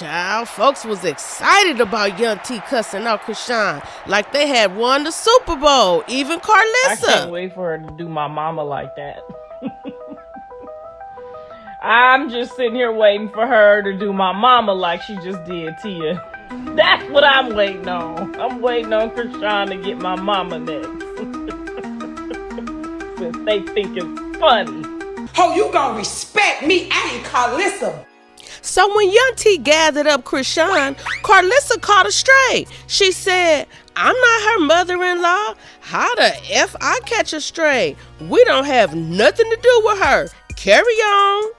Child, folks was excited about Yuntie cussing out Chrisean like they had won the Super Bowl. Even Karlissa. I can't wait for her to do my mama like that. I'm just sitting here waiting for her to do my mama like she just did Tia. That's what I'm waiting on. I'm waiting on Chrisean to get my mama next. Since they think it's funny. Oh, you gonna respect me? I ain't Karlissa. So when Yuntie gathered up Chrisean, Karlissa caught a stray. She said, I'm not her mother-in-law. How the F I catch a stray? We don't have nothing to do with her. Carry on.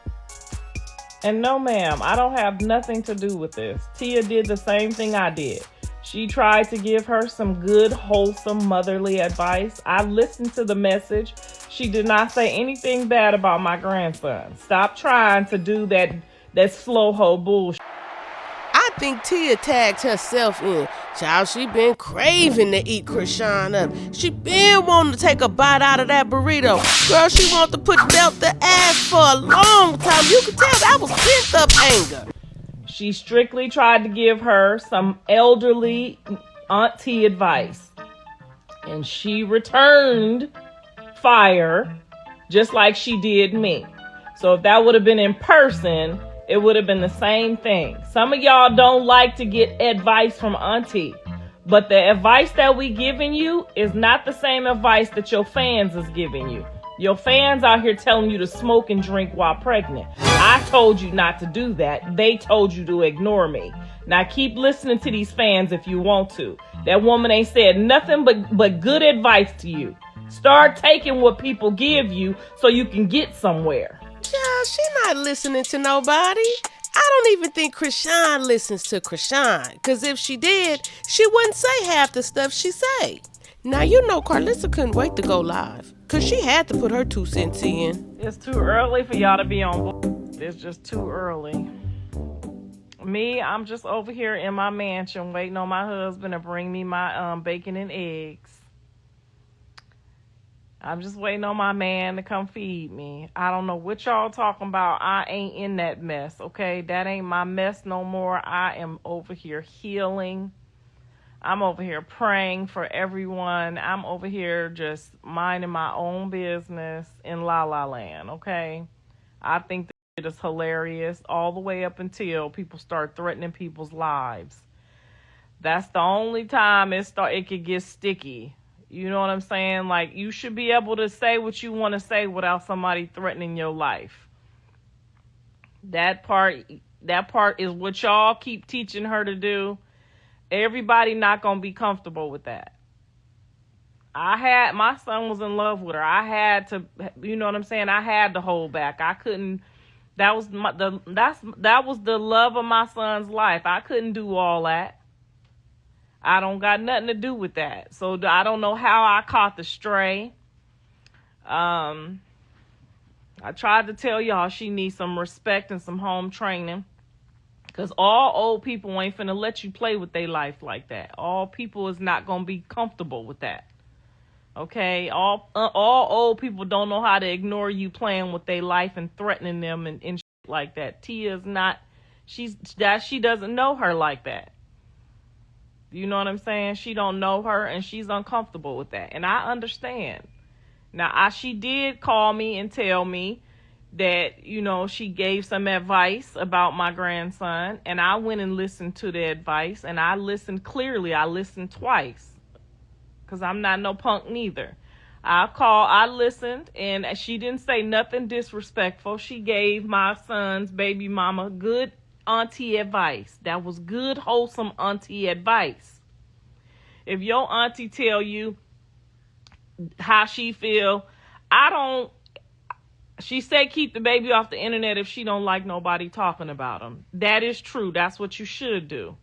And no, ma'am, I don't have nothing to do with this. Tia did the same thing I did. She tried to give her some good, wholesome, motherly advice. I listened to the message. She did not say anything bad about my grandson. Stop trying to do that slow hoe bullshit. I think Tia tagged herself in. Child, she been craving to eat Chrisean up. She been wanting to take a bite out of that burrito. Girl, she want to put belt the ass for a long time. You could tell that was pent up anger. She strictly tried to give her some elderly auntie advice. And she returned fire just like she did me. So if that would have been in person, it would have been the same thing. Some of y'all don't like to get advice from auntie. But the advice that we giving you is not the same advice that your fans is giving you. Your fans out here telling you to smoke and drink while pregnant. I told you not to do that. They told you to ignore me. Now keep listening to these fans if you want to. That woman ain't said nothing but good advice to you. Start taking what people give you so you can get somewhere. Child, she not listening to nobody. I don't even think Chrisean listens to Chrisean. Because if she did, she wouldn't say half the stuff she say. Now, you know Karlissa couldn't wait to go live. Because she had to put her 2 cents in. It's too early for y'all to be on board. It's just too early. Me, I'm just over here in my mansion waiting on my husband to bring me my bacon and eggs. I'm just waiting on my man to come feed me. I don't know what y'all talking about. I ain't in that mess, okay? That ain't my mess no more. I am over here healing. I'm over here praying for everyone. I'm over here just minding my own business in La La Land, okay? I think that it is hilarious all the way up until people start threatening people's lives. That's the only time it could get sticky. You know what I'm saying? Like, you should be able to say what you want to say without somebody threatening your life. That part is what y'all keep teaching her to do. Everybody not going to be comfortable with that. My son was in love with her. I had to, you know what I'm saying? I had to hold back. I couldn't, that was the love of my son's life. I couldn't do all that. I don't got nothing to do with that. So I don't know how I caught the stray. I tried to tell y'all she needs some respect and some home training. Because all old people ain't finna let you play with their life like that. All people is not going to be comfortable with that. Okay? All old people don't know how to ignore you playing with their life and threatening them and shit like that. Tia's not, she doesn't know her like that. You know what I'm saying? She don't know her and she's uncomfortable with that. And I understand. Now, she did call me and tell me that, you know, she gave some advice about my grandson. And I went and listened to the advice. And I listened clearly. I listened twice. Because I'm not no punk neither. I listened and she didn't say nothing disrespectful. She gave my son's baby mama good auntie advice. That was good, wholesome auntie advice. If your auntie tell you how she feel, she said keep the baby off the internet if she don't like nobody talking about him. That is true. That's what you should do.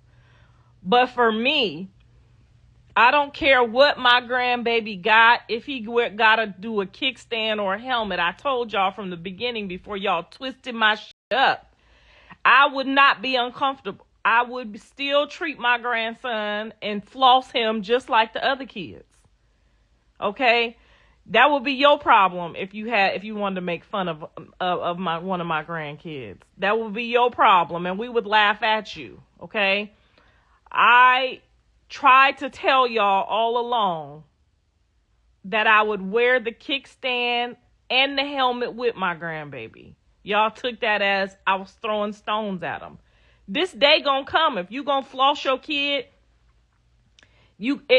But for me, I don't care what my grandbaby got. If he got to do a kickstand or a helmet, I told y'all from the beginning before y'all twisted my shit up. I would not be uncomfortable. I would still treat my grandson and floss him just like the other kids. Okay? That would be your problem if you wanted to make fun of one of my grandkids. That would be your problem, and we would laugh at you. Okay, I tried to tell y'all all along that I would wear the kickstand and the helmet with my grandbaby. Y'all took that as I was throwing stones at them. This day gonna come. If you gonna floss your kid,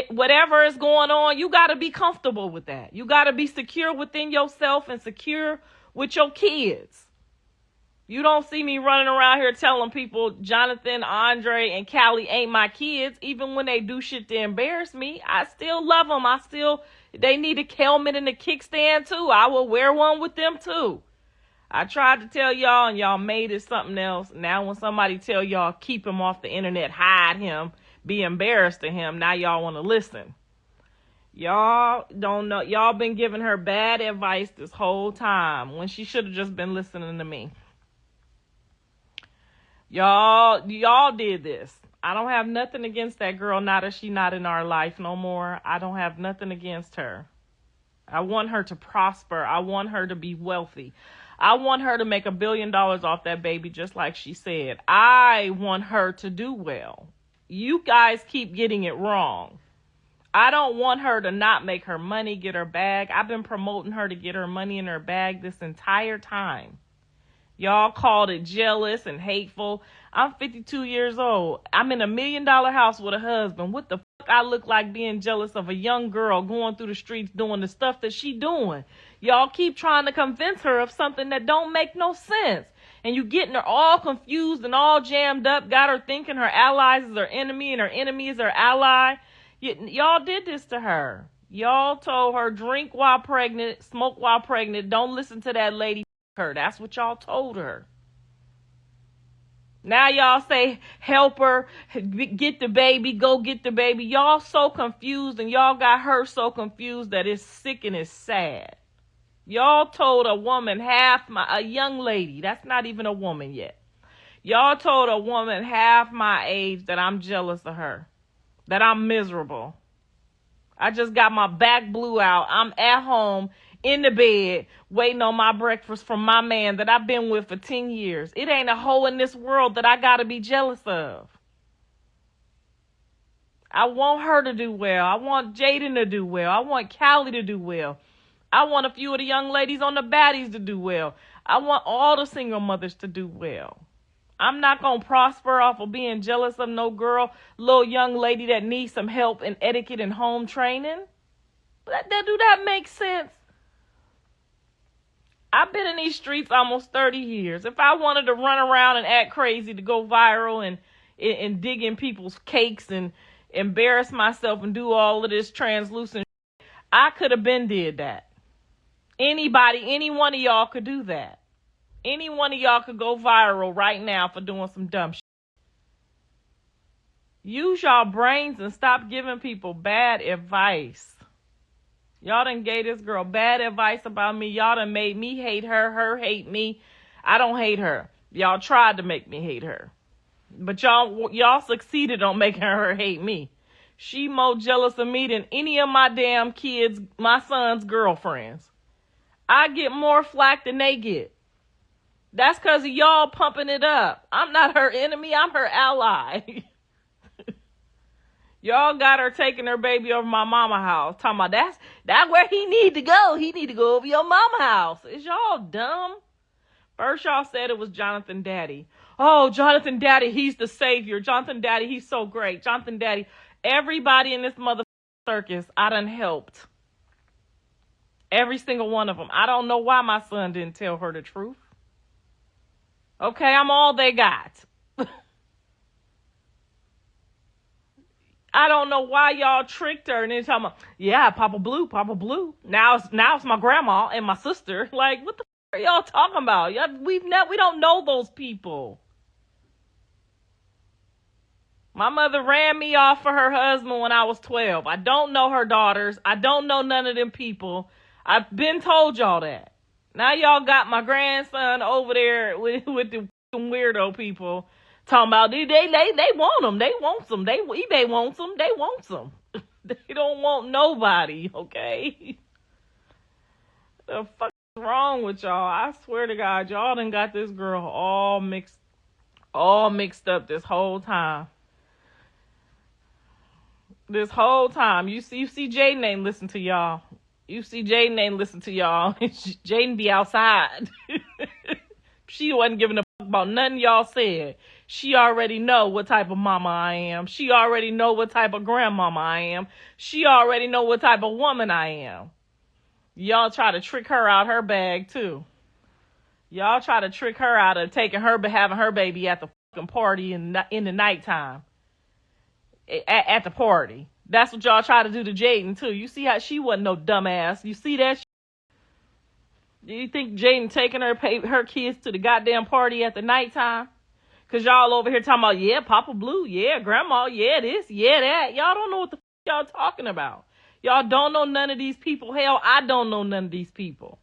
whatever is going on, you got to be comfortable with that. You got to be secure within yourself and secure with your kids. You don't see me running around here telling people Jonathan, Andre, and Callie ain't my kids. Even when they do shit to embarrass me, I still love them. They need a helmet and a kickstand too. I will wear one with them too. I tried to tell y'all and y'all made it something else. Now when somebody tell y'all keep him off the internet, hide him, be embarrassed to him, now y'all want to listen. Y'all don't know. Y'all been giving her bad advice this whole time when she should have just been listening to me. Y'all did this. I don't have nothing against that girl now that she's not in our life no more. I don't have nothing against her. I want her to prosper. I want her to be wealthy. I want her to make $1 billion off that baby just like she said. I want her to do well. You guys keep getting it wrong. I don't want her to not make her money, get her bag. I've been promoting her to get her money in her bag this entire time. Y'all called it jealous and hateful. I'm 52 years old. I'm in $1 million house with a husband. What the fuck I look like being jealous of a young girl going through the streets doing the stuff that she doing? Y'all keep trying to convince her of something that don't make no sense. And you getting her all confused and all jammed up, got her thinking her allies is her enemy and her enemy is her ally. Y'all did this to her. Y'all told her drink while pregnant, smoke while pregnant, don't listen to that lady. Her. That's what y'all told her. Now y'all say help her, get the baby, go get the baby. Y'all so confused and y'all got her so confused that it's sick and it's sad. Y'all told a woman a young lady, that's not even a woman yet. Y'all told a woman half my age that I'm jealous of her, that I'm miserable. I just got my back blew out. I'm at home in the bed waiting on my breakfast from my man that I've been with for 10 years. It ain't a hole in this world that I got to be jealous of. I want her to do well. I want Jaden to do well. I want Callie to do well. I want a few of the young ladies on the baddies to do well. I want all the single mothers to do well. I'm not going to prosper off of being jealous of no girl, little young lady that needs some help in etiquette and home training. Do that make sense? I've been in these streets almost 30 years. If I wanted to run around and act crazy to go viral and dig in people's cakes and embarrass myself and do all of this translucent shit, I could have been did that. Anybody, any one of y'all could do that. Any one of y'all could go viral right now for doing some dumb shit. Use y'all brains and stop giving people bad advice. Y'all done gave this girl bad advice about me. Y'all done made me hate her, her hate me. I don't hate her. Y'all tried to make me hate her. But y'all succeeded on making her hate me. She more jealous of me than any of my damn kids, my son's girlfriends. I get more flack than they get. That's because of y'all pumping it up. I'm not her enemy. I'm her ally. Y'all got her taking her baby over my mama house. Talking about that's where he need to go. He need to go over your mama house. Is y'all dumb? First y'all said it was Jonathan Daddy. Oh, Jonathan Daddy, he's the savior. Jonathan Daddy, he's so great. Jonathan Daddy. Everybody in this mother circus, I done helped. Every single one of them. I don't know why my son didn't tell her the truth. Okay, I'm all they got. I don't know why y'all tricked her and then talking about, yeah, Papa Blue. Now it's my grandma and my sister. Like, what the f- are y'all talking about? We don't know those people. My mother ran me off for her husband when I was 12. I don't know her daughters. I don't know none of them people. I've been told y'all that. Now y'all got my grandson over there with the weirdo people talking about they want them. They want some. eBay wants them. They want some. They don't want nobody, okay? The fuck is wrong with y'all? I swear to God, y'all done got this girl all mixed up this whole time. This whole time. You see Jaden ain't listen to y'all. Jaden be outside. She wasn't giving a fuck about nothing y'all said. She already know what type of mama I am. She already know what type of grandmama I am. She already know what type of woman I am. Y'all try to trick her out her bag too. Y'all try to trick her out of having her baby at the fucking party in the nighttime. At the party. That's what y'all try to do to Jaden too. You see how she wasn't no dumbass. You see that? Do you think Jaden taking her kids to the goddamn party at the nighttime? Cause y'all over here talking about, yeah, Papa Blue, yeah, Grandma, yeah, this, yeah, that. Y'all don't know what the y'all talking about. Y'all don't know none of these people. Hell, I don't know none of these people.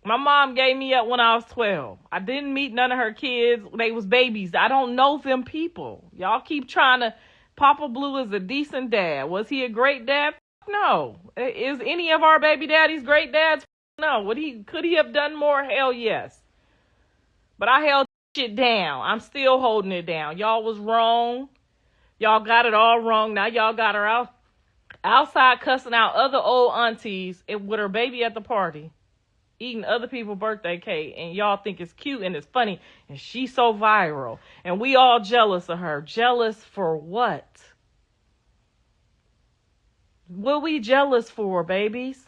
My mom gave me up when I was 12. I didn't meet none of her kids. They was babies. I don't know them people. Y'all keep trying to... Papa Blue is a decent dad. Was he a great dad? No. Is any of our baby daddies great dads? No. Could he have done more? Hell yes. But I held shit down. I'm still holding it down. Y'all was wrong. Y'all got it all wrong. Now y'all got her outside cussing out other old aunties with her baby at the party. Eating other people's birthday cake, and y'all think it's cute and it's funny, and she's so viral, and we all jealous of her. Jealous for what? What we jealous for, babies?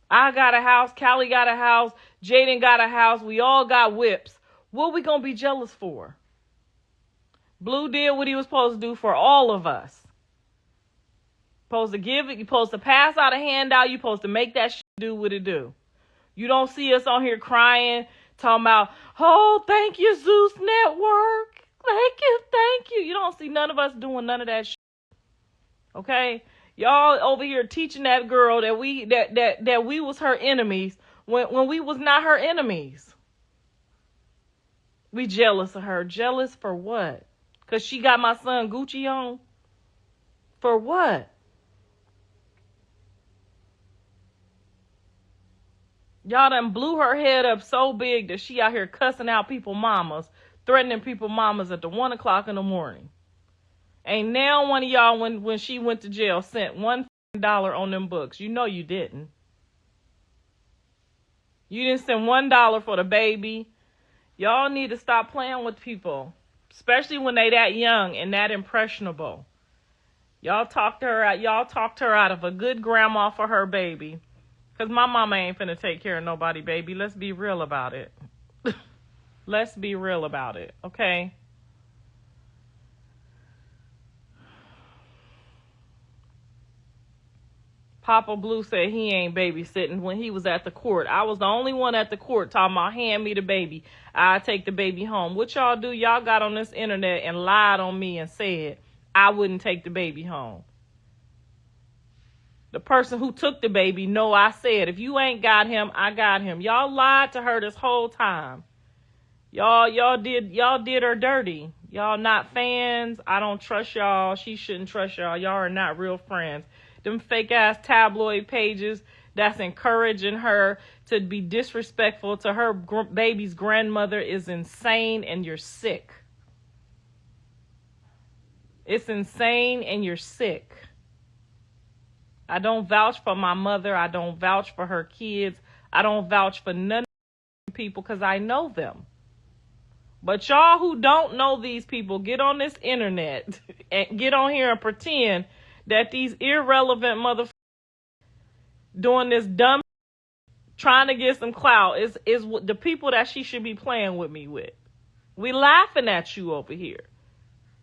I got a house, Callie got a house, Jaden got a house, we all got whips. What we gonna be jealous for? Blue did what he was supposed to do for all of us. Supposed to give it, you supposed to pass out a handout, you supposed to make that shit do what it do. You don't see us on here crying, talking about, oh, thank you, Zeus Network. Thank you. You don't see none of us doing none of that shit. Okay? Y'all over here teaching that girl that we was her enemies when we was not her enemies. We jealous of her. Jealous for what? Because she got my son Gucci on? For what? Y'all done blew her head up so big that she out here cussing out people mamas, threatening people mamas at the 1 o'clock in the morning. Ain't now one of y'all, when she went to jail, sent $1 on them books. You know you didn't. You didn't send $1 for the baby. Y'all need to stop playing with people, especially when they that young and that impressionable. Y'all talked her out of a good grandma for her baby. Because my mama ain't finna take care of nobody, baby. Let's be real about it. Let's be real about it, okay? Papa Blue said he ain't babysitting when he was at the court. I was the only one at the court talking about hand me the baby. I take the baby home. What y'all do? Y'all got on this internet and lied on me and said I wouldn't take the baby home. The person who took the baby know I said, if you ain't got him, I got him. Y'all lied to her this whole time. Y'all did her dirty. Y'all not fans. I don't trust y'all. She shouldn't trust y'all. Y'all are not real friends. Them fake ass tabloid pages that's encouraging her to be disrespectful to her baby's grandmother is insane, and you're sick. It's insane and you're sick. I don't vouch for my mother. I don't vouch for her kids. I don't vouch for none of people because I know them. But y'all who don't know these people, get on this internet and get on here and pretend that these irrelevant motherfuckers doing this dumb trying to get some clout is the people that she should be playing with me with. We laughing at you over here.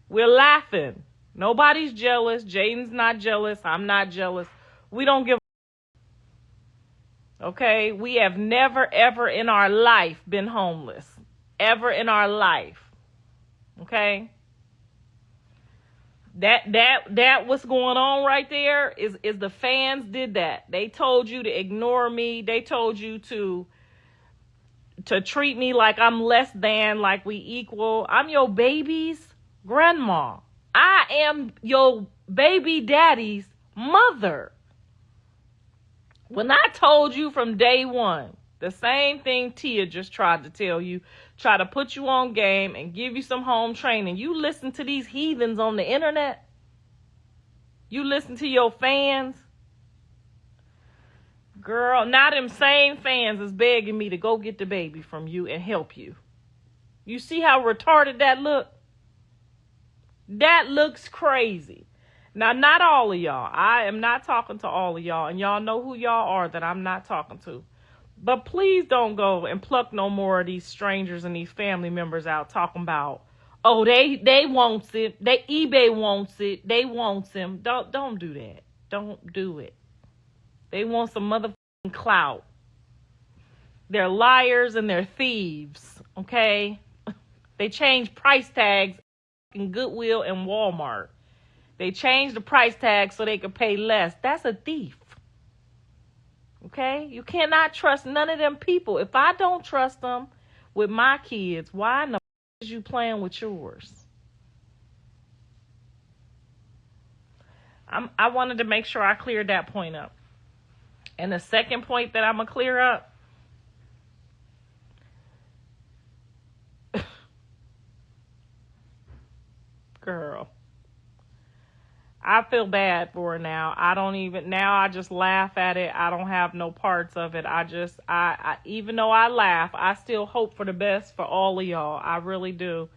We're laughing. Nobody's jealous. Jaden's not jealous. I'm not jealous. We don't give a... Okay? We have never, ever in our life been homeless. Ever in our life. Okay? That what's going on right there is the fans did that. They told you to ignore me. They told you to treat me like I'm less than, like we equal. I'm your baby's grandma. I am your baby daddy's mother. When I told you from day one, the same thing Tia just tried to tell you, try to put you on game and give you some home training. You listen to these heathens on the internet. You listen to your fans. Girl, now them same fans is begging me to go get the baby from you and help you. You see how retarded that look? That looks crazy. Now, not all of y'all. I am not talking to all of y'all. And y'all know who y'all are that I'm not talking to. But please don't go and pluck no more of these strangers and these family members out talking about, oh, they wants it. eBay wants it. They wants him. Don't do that. Don't do it. They want some motherfucking clout. They're liars and they're thieves. Okay? They change price tags in Goodwill and Walmart. They changed the price tag so they could pay less. That's a thief. Okay? You cannot trust none of them people. If I don't trust them with my kids, why in the is you playing with yours? I wanted to make sure I cleared that point up. And the second point that I'm going to clear up, girl, I feel bad for her now. I just laugh at it. I don't have no parts of it. I even though I laugh, I still hope for the best for all of y'all. I really do.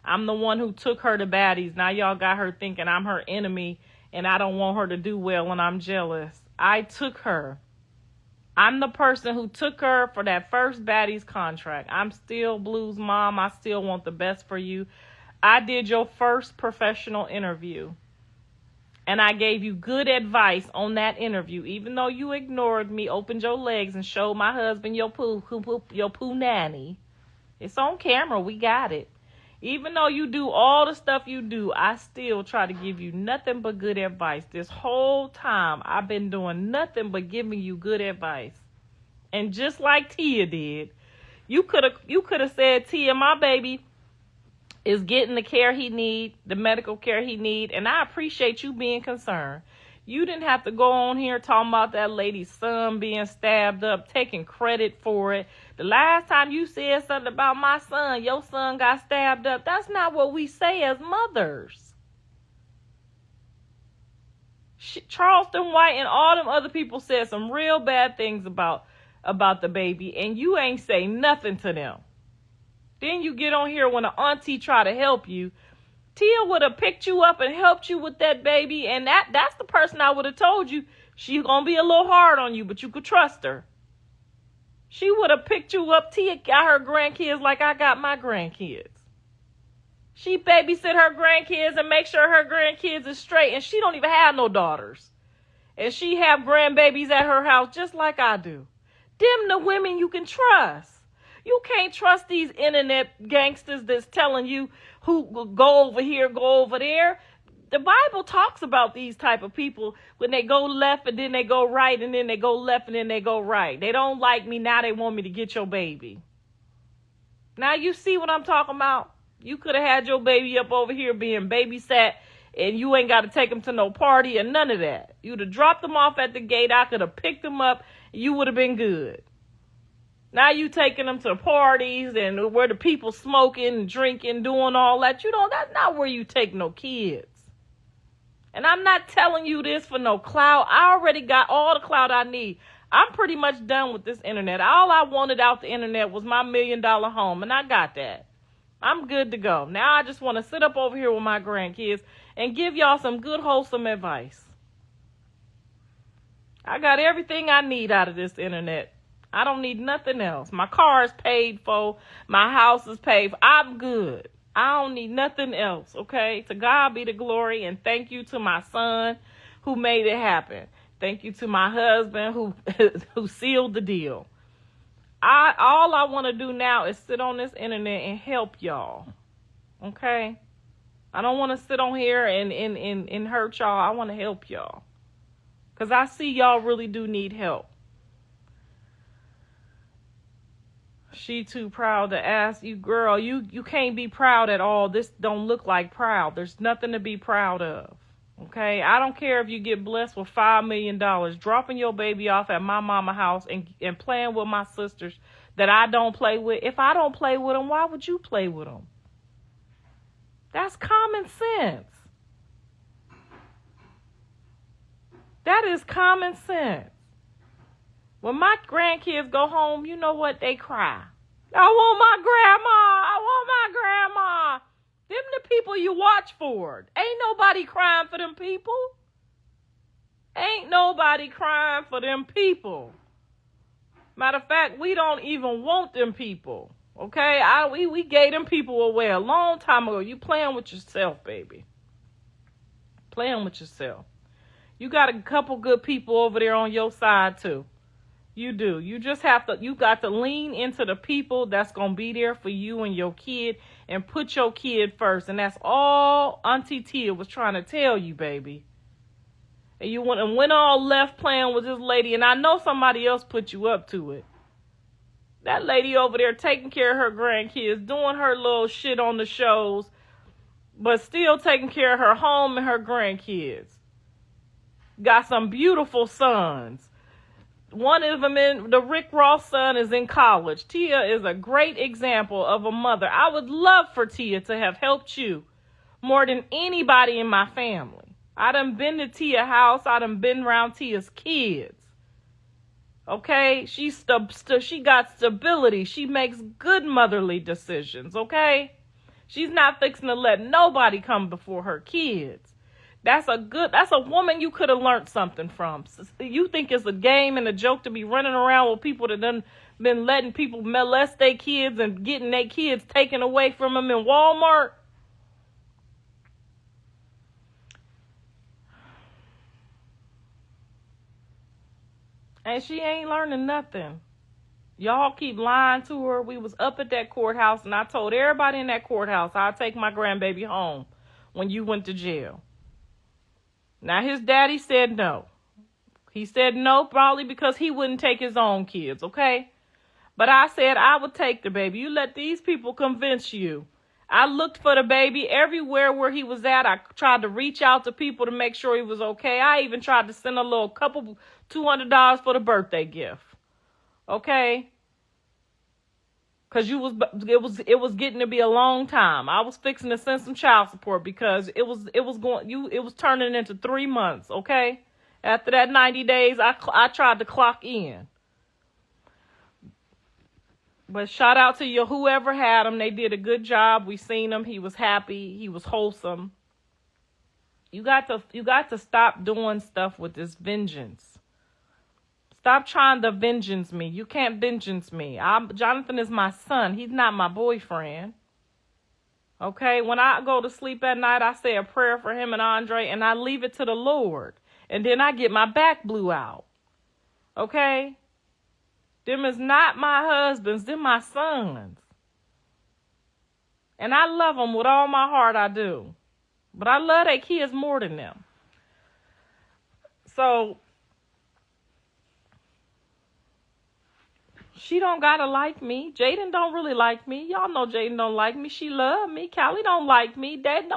I'm the one who took her to baddies. Now y'all got her thinking I'm her enemy and I don't want her to do well and I'm jealous. I took her. I'm the person who took her for that first baddies contract. I'm still Blue's mom. I still want the best for you. I did your first professional interview. And I gave you good advice on that interview. Even though you ignored me, opened your legs, and showed my husband your poo nanny. It's on camera. We got it. Even though you do all the stuff you do, I still try to give you nothing but good advice. This whole time, I've been doing nothing but giving you good advice. And just like Tia did, you could have said, Tia, my baby is getting the care he need, the medical care he need, and I appreciate you being concerned. You didn't have to go on here talking about that lady's son being stabbed up, taking credit for it. The last time you said something about my son, your son got stabbed up. That's not what we say as mothers. Charleston White and all them other people said some real bad things about the baby, and you ain't say nothing to them. Then you get on here when an auntie try to help you. Tia would have picked you up and helped you with that baby, and that's the person I would have told you she's going to be a little hard on you, but you could trust her. She would have picked you up. Tia got her grandkids like I got my grandkids. She babysit her grandkids and make sure her grandkids is straight, and she don't even have no daughters. And she have grandbabies at her house just like I do. Them the women you can trust. You can't trust these internet gangsters that's telling you who go over here, go over there. The Bible talks about these type of people when they go left and then they go right and then they go left and then they go right. They don't like me, now they want me to get your baby. Now you see what I'm talking about? You could have had your baby up over here being babysat and you ain't got to take him to no party or none of that. You'd have dropped him off at the gate. I could have picked him up and you would have been good. Now you taking them to parties and where the people smoking and drinking, doing all that. That's not where you take no kids. And I'm not telling you this for no clout. I already got all the clout I need. I'm pretty much done with this internet. All I wanted out the internet was my $1 million home, and I got that. I'm good to go. Now I just want to sit up over here with my grandkids and give y'all some good, wholesome advice. I got everything I need out of this internet. I don't need nothing else. My car is paid for. My house is paid for. I'm good. I don't need nothing else, okay? To God be the glory, and thank you to my son who made it happen. Thank you to my husband who sealed the deal. All I want to do now is sit on this internet and help y'all, okay? I don't want to sit on here and hurt y'all. I want to help y'all because I see y'all really do need help. She too proud to ask you, girl, you can't be proud at all. This don't look like proud. There's nothing to be proud of. Okay, I don't care if you get blessed with $5 million, dropping your baby off at my mama house and playing with my sisters that I don't play with. If I don't play with them, why would you play with them? That's common sense. That is common sense. When my grandkids go home, you know what? They cry. I want my grandma. I want my grandma. Them the people you watch for. Ain't nobody crying for them people. Ain't nobody crying for them people. Matter of fact, we don't even want them people. Okay? We gave them people away a long time ago. You playing with yourself, baby. Playing with yourself. You got a couple good people over there on your side, too. You do. You got to lean into the people that's going to be there for you and your kid and put your kid first. And that's all Auntie Tia was trying to tell you, baby. And you went all left playing with this lady, and I know somebody else put you up to it. That lady over there taking care of her grandkids, doing her little shit on the shows, but still taking care of her home and her grandkids. Got some beautiful sons. One of them, the Rick Ross son, is in college. Tia is a great example of a mother. I would love for Tia to have helped you more than anybody in my family. I done been to Tia's house. I done been around Tia's kids. Okay? She got stability. She makes good motherly decisions, okay? She's not fixing to let nobody come before her kids. That's a woman you could have learned something from. You think it's a game and a joke to be running around with people that done been letting people molest their kids and getting their kids taken away from them in Walmart? And she ain't learning nothing. Y'all keep lying to her. We was up at that courthouse and I told everybody in that courthouse I'll take my grandbaby home when you went to jail. Now, his daddy said no. He said no probably because he wouldn't take his own kids, okay? But I said I would take the baby. You let these people convince you. I looked for the baby everywhere where he was at. I tried to reach out to people to make sure he was okay. I even tried to send a little couple $200 for the birthday gift, okay? Because it was getting to be a long time. I was fixing to send some child support because it was turning into 3 months, okay? After that 90 days, I tried to clock in. But shout out to you, whoever had him. They did a good job. We seen him. He was happy. He was wholesome. You got to stop doing stuff with this vengeance. Stop trying to vengeance me. You can't vengeance me. Jonathan is my son. He's not my boyfriend. Okay? When I go to sleep at night, I say a prayer for him and Andre, and I leave it to the Lord. And then I get my back blew out. Okay? Them is not my husbands. Them my sons. And I love them with all my heart, I do. But I love their kids more than them. So she don't gotta like me. Jaden don't really like me. Y'all know Jaden don't like me. She love me. Callie don't like me. None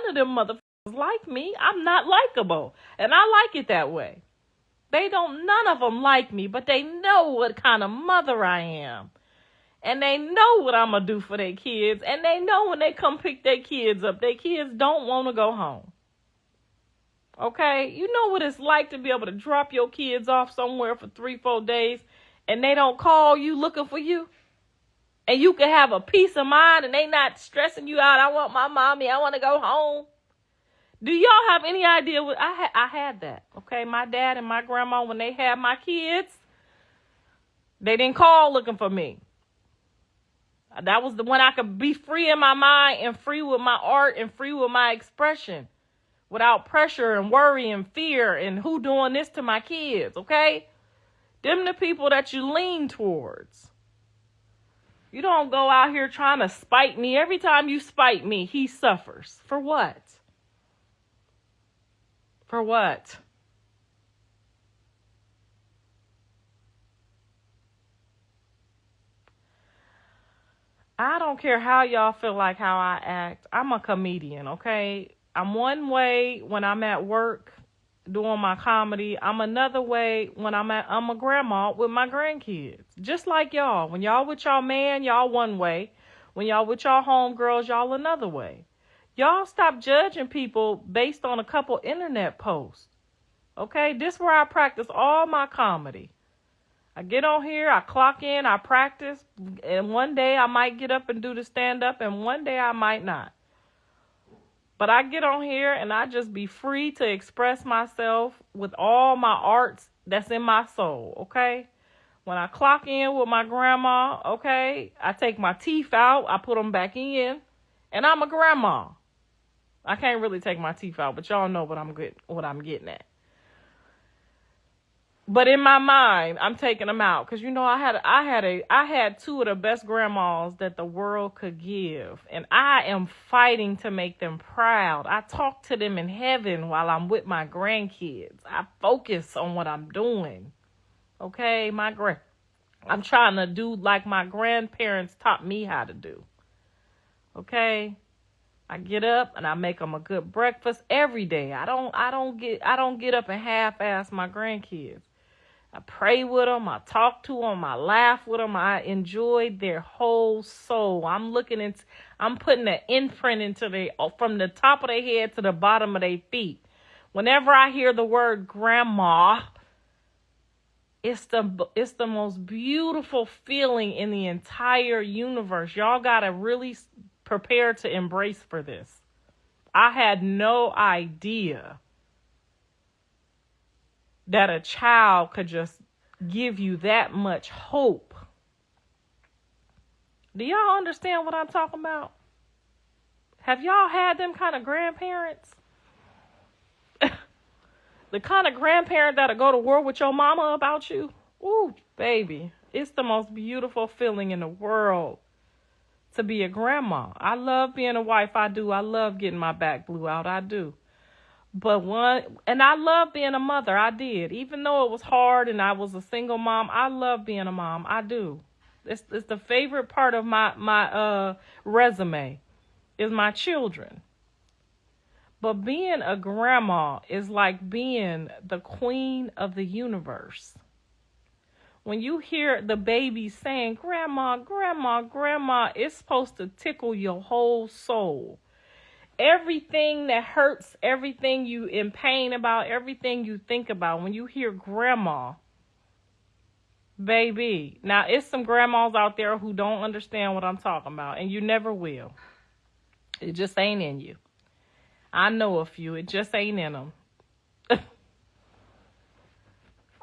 of them motherfuckers like me. I'm not likable. And I like it that way. None of them like me, but they know what kind of mother I am. And they know what I'm going to do for their kids. And they know when they come pick their kids up, their kids don't want to go home. Okay? You know what it's like to be able to drop your kids off somewhere for 3-4 days and they don't call you looking for you? And you can have a peace of mind and they not stressing you out. I want my mommy. I want to go home. Do y'all have any idea what I had that? Okay, my dad and my grandma, when they had my kids, they didn't call looking for me. That was the one I could be free in my mind and free with my art and free with my expression without pressure and worry and fear and who doing this to my kids, okay? Them the people that you lean towards. You don't go out here trying to spite me. Every time you spite me, he suffers. For what? For what? I don't care how y'all feel like how I act. I'm a comedian, okay? I'm one way when I'm at work doing my comedy. I'm another way when I'm a grandma with my grandkids. Just like y'all. When y'all with y'all man, y'all one way. When y'all with y'all homegirls, y'all another way. Y'all stop judging people based on a couple internet posts. Okay? This is where I practice all my comedy. I get on here, I clock in, I practice, and one day I might get up and do the stand-up, and one day I might not. But I get on here and I just be free to express myself with all my arts that's in my soul, okay? When I clock in with my grandma, okay, I take my teeth out, I put them back in, and I'm a grandma. I can't really take my teeth out, but y'all know what I'm getting at. But in my mind, I'm taking them out because I had two of the best grandmas that the world could give, and I am fighting to make them proud. I talk to them in heaven while I'm with my grandkids. I focus on what I'm doing. Okay, I'm trying to do like my grandparents taught me how to do. Okay, I get up and I make them a good breakfast every day. I don't get up and half-ass my grandkids. I pray with them, I talk to them, I laugh with them, I enjoy their whole soul. I'm putting an imprint into from the top of their head to the bottom of their feet. Whenever I hear the word grandma, it's the most beautiful feeling in the entire universe. Y'all gotta really prepare to embrace for this. I had no idea that a child could just give you that much hope. Do y'all understand what I'm talking about? Have y'all had them kind of grandparents? The kind of grandparent that'll go to war with your mama about you? Ooh, baby. It's the most beautiful feeling in the world to be a grandma. I love being a wife. I do. I love getting my back blew out. I do. And I love being a mother. I did. Even though it was hard and I was a single mom, I love being a mom. I do. It's the favorite part of my resume is my children. But being a grandma is like being the queen of the universe. When you hear the baby saying, "Grandma, grandma, grandma," it's supposed to tickle your whole soul. Everything that hurts, everything you in pain about, everything you think about, when you hear grandma, baby. Now, it's some grandmas out there who don't understand what I'm talking about, and you never will. It just ain't in you. I know a few. It just ain't in them.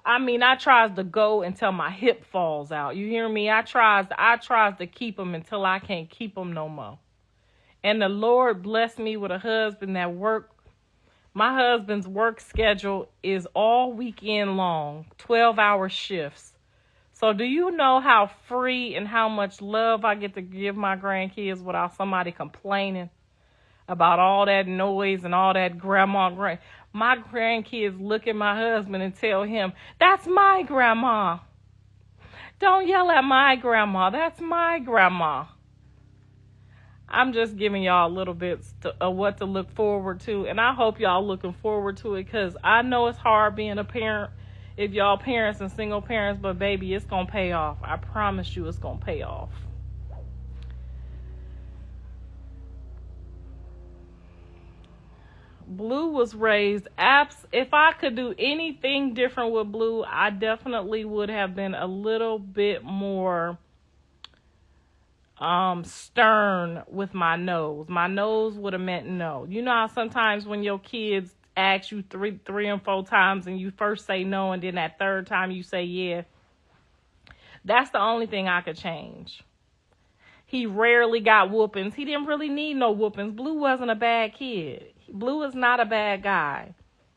I mean, I tries to go until my hip falls out. You hear me? I tries to keep them until I can't keep them no more. And the Lord blessed me with a husband that my husband's work schedule is all weekend long, 12-hour shifts. So do you know how free and how much love I get to give my grandkids without somebody complaining about all that noise and all that grandma? My grandkids look at my husband and tell him, "That's my grandma. Don't yell at my grandma. That's my grandma." I'm just giving y'all a little bit of what to look forward to, and I hope y'all looking forward to it, because I know it's hard being a parent if y'all parents and single parents, but baby, it's going to pay off. I promise you it's going to pay off. Blue was raised, if I could do anything different with Blue, I definitely would have been a little bit more stern with my no's. My no's would have meant no. You know how sometimes when your kids ask you three and four times and you first say no and then that third time you say yeah? That's the only thing I could change. He rarely got whoopings. He didn't really need no whoopings. Blue wasn't a bad kid. Blue is not a bad guy.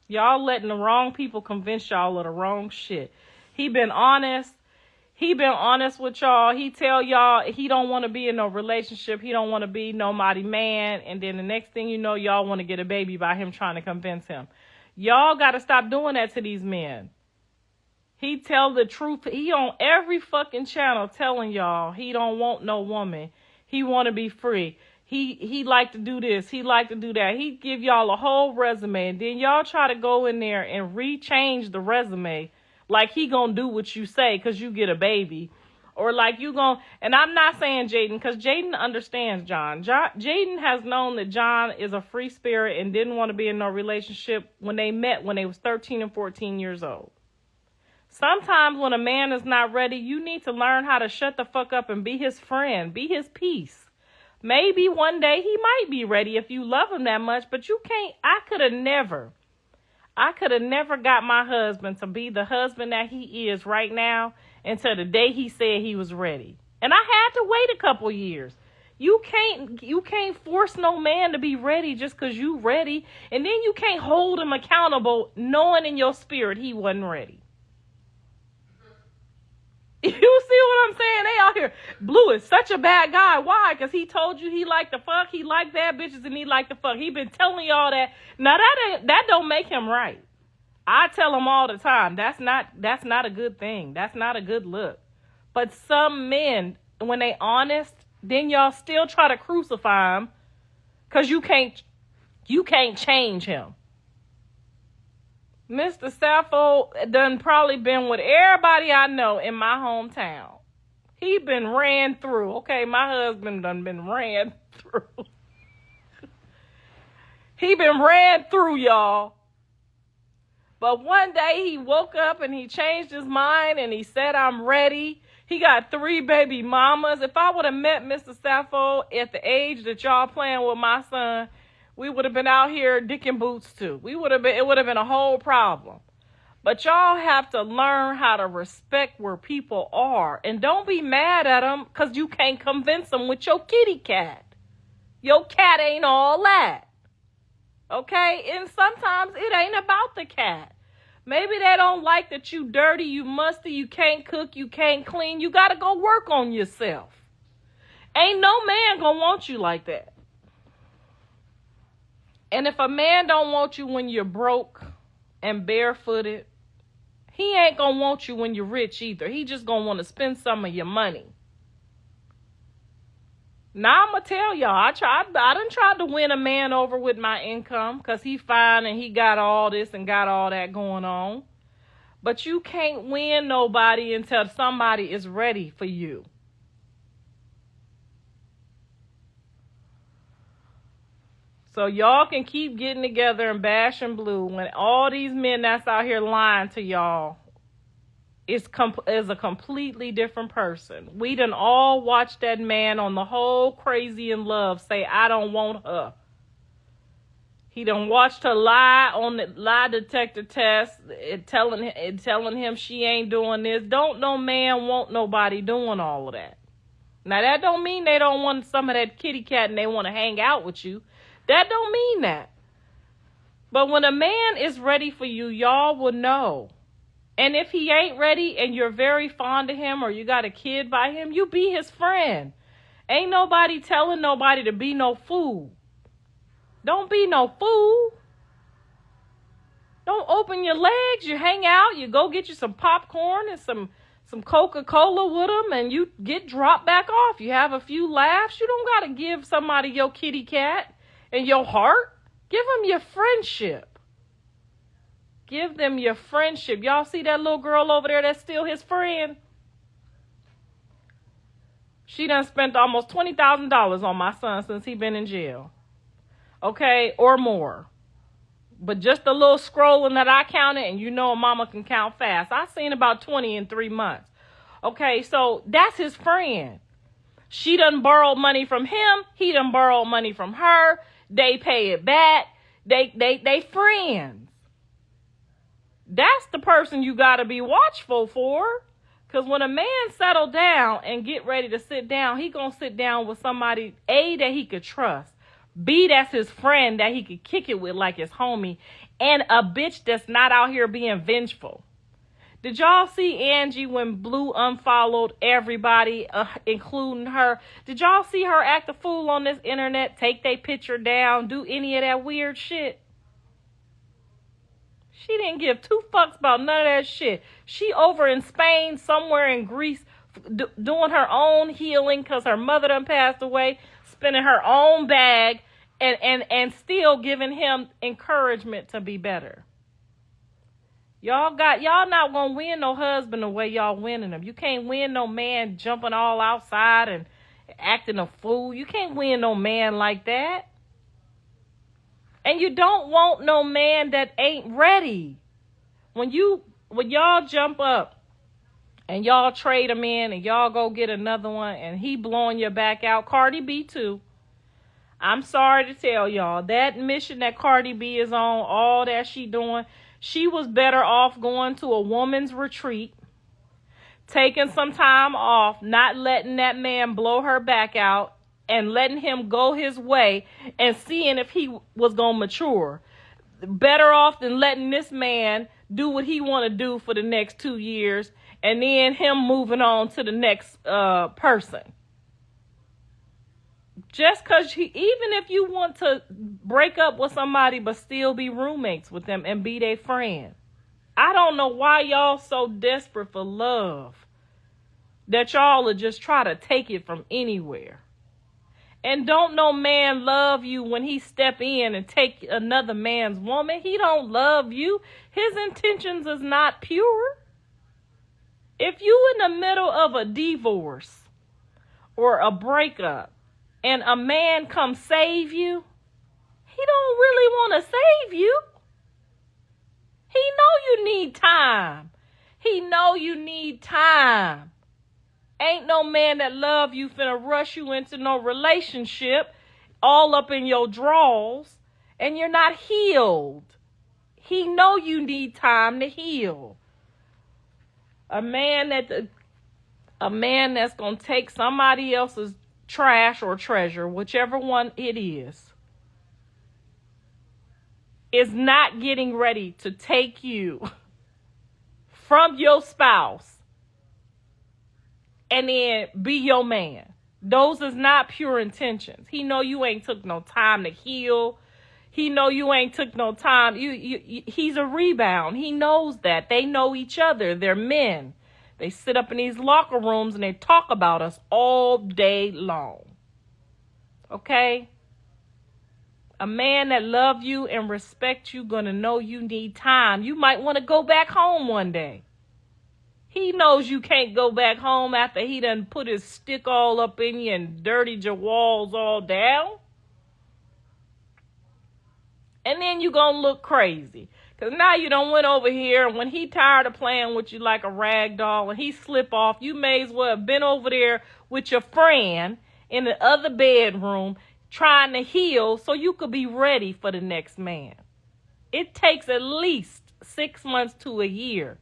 Y'all letting the wrong people convince y'all of the wrong shit. He been honest. He been honest with y'all. He tell y'all he don't want to be in no relationship. He don't want to be nobody man. And then the next thing you know, y'all want to get a baby by him trying to convince him. Y'all got to stop doing that to these men. He tell the truth. He on every fucking channel telling y'all he don't want no woman. He want to be free. He like to do this. He like to do that. He give y'all a whole resume, and then y'all try to go in there and rechange the resume like he gonna do what you say because you get a baby. Or like you gonna, and I'm not saying Jaden, because Jaden understands John. Jaden has known that John is a free spirit and didn't want to be in no relationship when they met when they was 13 and 14 years old. Sometimes when a man is not ready, you need to learn how to shut the fuck up and be his friend, be his peace. Maybe one day he might be ready if you love him that much, but you can't. I could have never got my husband to be the husband that he is right now until the day he said he was ready. And I had to wait a couple years. You can't force no man to be ready just because you ready. And then you can't hold him accountable knowing in your spirit he wasn't ready. You see what I'm saying? They out here. Blue is such a bad guy. Why? Because he told you he liked to fuck, he liked bad bitches, and he liked to fuck. He been telling y'all that. Now that don't make him right. I tell him all the time, that's not a good thing. That's not a good look. But some men, when they honest, then y'all still try to crucify him because you can't change him. Mr. Sappho done probably been with everybody I know in my hometown. He been ran through. Okay, my husband done been ran through. He been ran through, y'all. But one day he woke up and he changed his mind and he said, I'm ready. He got 3 baby mamas. If I would have met Mr. Sappho at the age that y'all playing with my son, we would have been out here dicking boots too. It would have been a whole problem. But y'all have to learn how to respect where people are. And don't be mad at them because you can't convince them with your kitty cat. Your cat ain't all that. Okay? And sometimes it ain't about the cat. Maybe they don't like that you dirty, you musty, you can't cook, you can't clean. You got to go work on yourself. Ain't no man gonna want you like that. And if a man don't want you when you're broke and barefooted, he ain't gonna want you when you're rich either. He just gonna want to spend some of your money. Now I'm gonna tell y'all, I done tried to win a man over with my income because he fine and he got all this and got all that going on. But you can't win nobody until somebody is ready for you. So y'all can keep getting together and bashing Blue when all these men that's out here lying to y'all is a completely different person. We done all watched that man on the whole Crazy in Love say, I don't want her. He done watched her lie on the lie detector test, telling him she ain't doing this. Don't no man want nobody doing all of that. Now that don't mean they don't want some of that kitty cat and they want to hang out with you. That don't mean that. But when a man is ready for you, y'all will know. And if he ain't ready and you're very fond of him or you got a kid by him, you be his friend. Ain't nobody telling nobody to be no fool. Don't be no fool. Don't open your legs. You hang out. You go get you some popcorn and some Coca-Cola with them and you get dropped back off. You have a few laughs. You don't got to give somebody your kitty cat and your heart. Give them your friendship. Give them your friendship. Y'all see that little girl over there that's still his friend? She done spent almost $20,000 on my son since he been in jail. Okay, or more. But just a little scrolling that I counted, and you know a mama can count fast. I seen about 20 in 3 months. Okay, so that's his friend. She done borrowed money from him. He done borrowed money from her. They pay it back. They friends. That's the person you got to be watchful for. Because when a man settle down and get ready to sit down, he going to sit down with somebody, A, that he could trust. B, that's his friend that he could kick it with like his homie. And a bitch that's not out here being vengeful. Did y'all see Angie when Blue unfollowed everybody, including her? Did y'all see her act a fool on this internet, take their picture down, do any of that weird shit? She didn't give 2 fucks about none of that shit. She over in Spain, somewhere in Greece, doing her own healing because her mother done passed away, spending her own bag and still giving him encouragement to be better. Y'all not gonna win no husband the way y'all winning him. You can't win no man jumping all outside and acting a fool. You can't win no man like that. And you don't want no man that ain't ready. When y'all jump up and y'all trade him in and y'all go get another one and he blowing your back out, Cardi B too. I'm sorry to tell y'all, that mission that Cardi B is on, all that she doing, she was better off going to a woman's retreat, taking some time off, not letting that man blow her back out, and letting him go his way and seeing if he was going to mature. Better off than letting this man do what he want to do for the next 2 years and then him moving on to the next person. Just because even if you want to break up with somebody but still be roommates with them and be their friend. I don't know why y'all so desperate for love that y'all will just try to take it from anywhere. And don't no man love you when he step in and take another man's woman. He don't love you. His intentions is not pure. If you in the middle of a divorce or a breakup and a man come save you, he don't really want to save you. He know you need time. He know you need time. Ain't no man that love you finna rush you into no relationship all up in your drawers and you're not healed. He know you need time to heal. A man that's gonna take somebody else's trash or treasure, whichever one it is not getting ready to take you from your spouse and then be your man. Those is not pure intentions. He know you ain't took no time to heal. He know you ain't took no time. He's a rebound. He knows that. They know each other. They're men. They sit up in these locker rooms and they talk about us all day long. Okay? A man that love you and respect you gonna know you need time. You might want to go back home one day. He knows you can't go back home after he done put his stick all up in you and dirtied your walls all down. And then you gonna look crazy. Because now you done went over here, and when he tired of playing with you like a rag doll and he slip off, you may as well have been over there with your friend in the other bedroom trying to heal so you could be ready for the next man. It takes at least 6 months to a year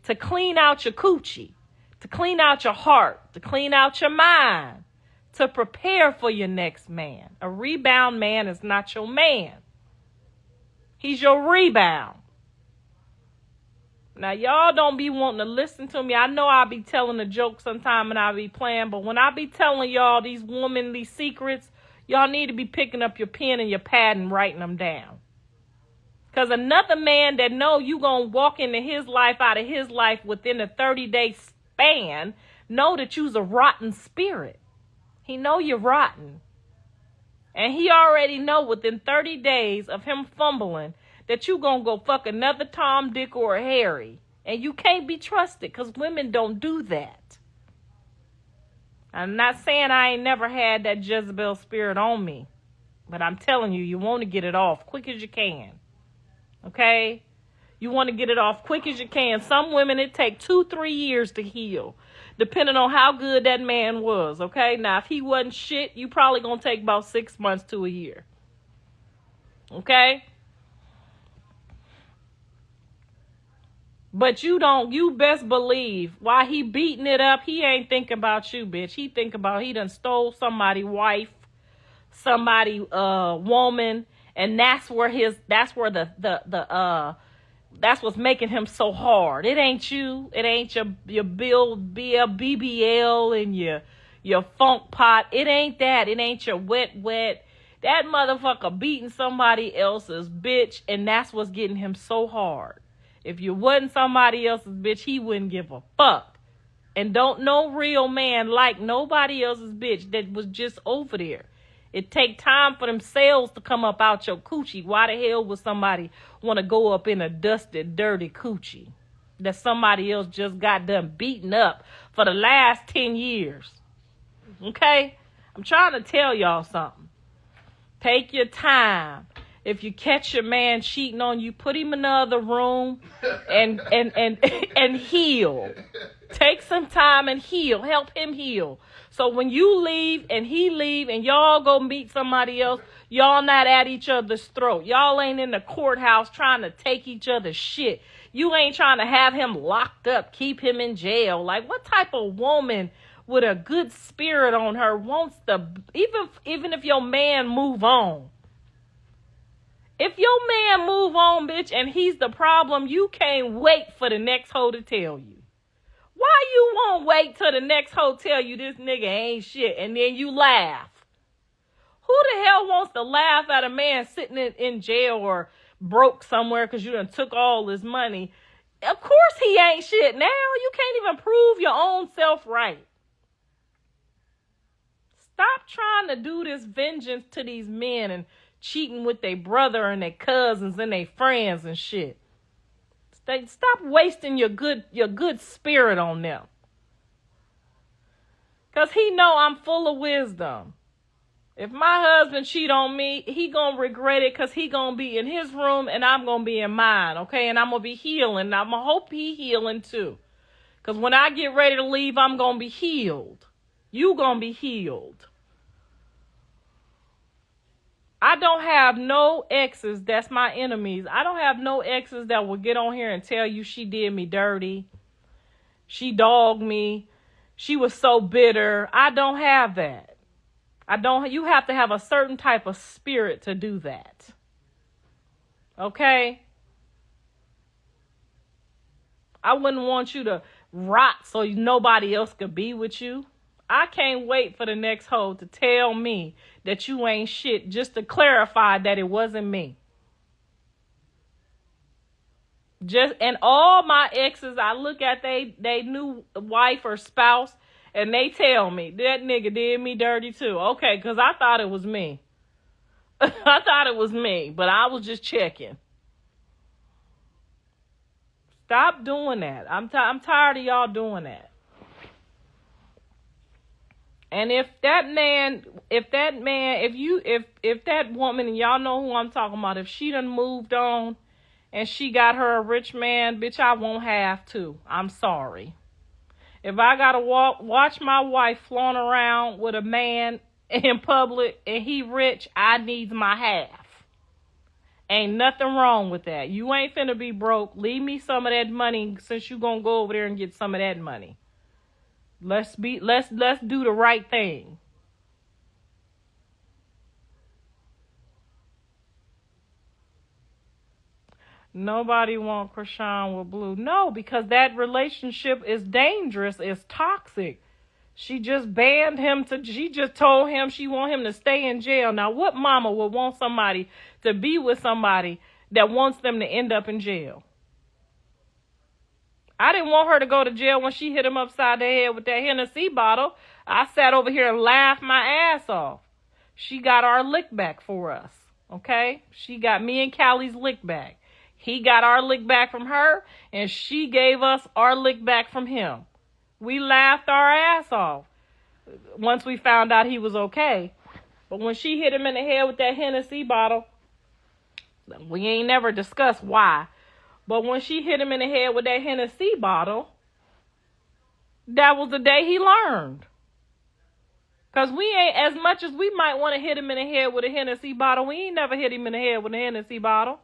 to clean out your coochie, to clean out your heart, to clean out your mind, to prepare for your next man. A rebound man is not your man. He's your rebound. Now, y'all don't be wanting to listen to me. I know I be telling a joke sometime and I be playing, but when I be telling y'all these womanly secrets, y'all need to be picking up your pen and your pad and writing them down. Because another man that know you going to walk into his life, out of his life within a 30-day span, know that you's a rotten spirit. He know you're rotten. And he already know within 30 days of him fumbling that you going to go fuck another Tom, Dick, or Harry. And you can't be trusted because women don't do that. I'm not saying I ain't never had that Jezebel spirit on me. But I'm telling you, you want to get it off quick as you can. Okay? You want to get it off quick as you can. Some women, it take 2-3 years to heal, depending on how good that man was. Okay? Now, if he wasn't shit, you probably going to take about 6 months to a year. Okay? But you best believe while he beating it up, he ain't thinking about you, bitch. He think about he done stole somebody's wife, somebody woman, and that's what's making him so hard. It ain't you. It ain't your BBL and your funk pot. It ain't that. It ain't your wet. That motherfucker beating somebody else's bitch, and that's what's getting him so hard. If you wasn't somebody else's bitch, he wouldn't give a fuck. And don't no real man like nobody else's bitch that was just over there. It take time for them cells to come up out your coochie. Why the hell would somebody want to go up in a dusted, dirty coochie that somebody else just got done beating up for the last 10 years? Okay? I'm trying to tell y'all something. Take your time. If you catch your man cheating on you, put him in the other room and heal. Take some time and heal. Help him heal. So when you leave and he leave and y'all go meet somebody else, y'all not at each other's throat. Y'all ain't in the courthouse trying to take each other's shit. You ain't trying to have him locked up, keep him in jail. Like, what type of woman with a good spirit on her wants to, even if your man move on? If your man move on, bitch, and he's the problem, you can't wait for the next hoe to tell you. Why you won't wait till the next hoe tell you this nigga ain't shit and then you laugh? Who the hell wants to laugh at a man sitting in jail or broke somewhere because you done took all his money? Of course he ain't shit now. You can't even prove your own self right. Stop trying to do this vengeance to these men and cheating with their brother and their cousins and their friends and shit. Stop wasting your good spirit on them. Because he know I'm full of wisdom. If my husband cheat on me, he gonna regret it because he gonna be in his room and I'm gonna be in mine, okay? And I'm gonna be healing. I'm gonna hope he healing too. Because when I get ready to leave, I'm gonna be healed. You gonna be healed. I don't have no exes that's my enemies. I don't have no exes that will get on here and tell you she did me dirty. She dogged me. She was so bitter. I don't have that. You have to have a certain type of spirit to do that. Okay? I wouldn't want you to rot so nobody else could be with you. I can't wait for the next hoe to tell me that you ain't shit just to clarify that it wasn't me. And all my exes, I look at they new wife or spouse and they tell me that nigga did me dirty too. Okay, because I thought it was me. I thought it was me, but I was just checking. Stop doing that. I'm tired of y'all doing that. And if that woman, and y'all know who I'm talking about, if she done moved on and she got her a rich man, bitch, I won't have to. I'm sorry. If I gotta watch my wife flaunt around with a man in public and he rich, I need my half. Ain't nothing wrong with that. You ain't finna be broke. Leave me some of that money since you gonna go over there and get some of that money. Let's do the right thing. Nobody want Chrisean with Blue. No, because that relationship is dangerous. It's toxic. She just banned him she just told him she want him to stay in jail. Now, what mama would want somebody to be with somebody that wants them to end up in jail? I didn't want her to go to jail when she hit him upside the head with that Hennessy bottle. I sat over here and laughed my ass off. She got our lick back for us, okay? She got me and Callie's lick back. He got our lick back from her, and she gave us our lick back from him. We laughed our ass off once we found out he was okay. But when she hit him in the head with that Hennessy bottle, we ain't never discussed why. But when she hit him in the head with that Hennessy bottle, that was the day he learned. Because we ain't, as much as we might want to hit him in the head with a Hennessy bottle, we ain't never hit him in the head with a Hennessy bottle.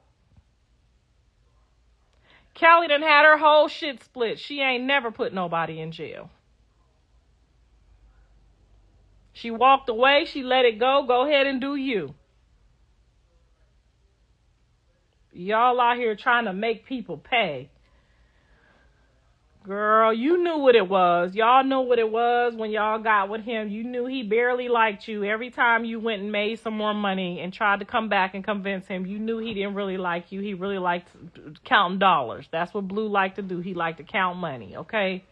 Callie done had her whole shit split. She ain't never put nobody in jail. She walked away. She let it go. Go ahead and do you. Y'all out here trying to make people pay. Girl, you knew what it was. Y'all know what it was when y'all got with him. You knew he barely liked you. Every time you went and made some more money and tried to come back and convince him, you knew he didn't really like you. He really liked counting dollars. That's what Blue liked to do. He liked to count money, okay?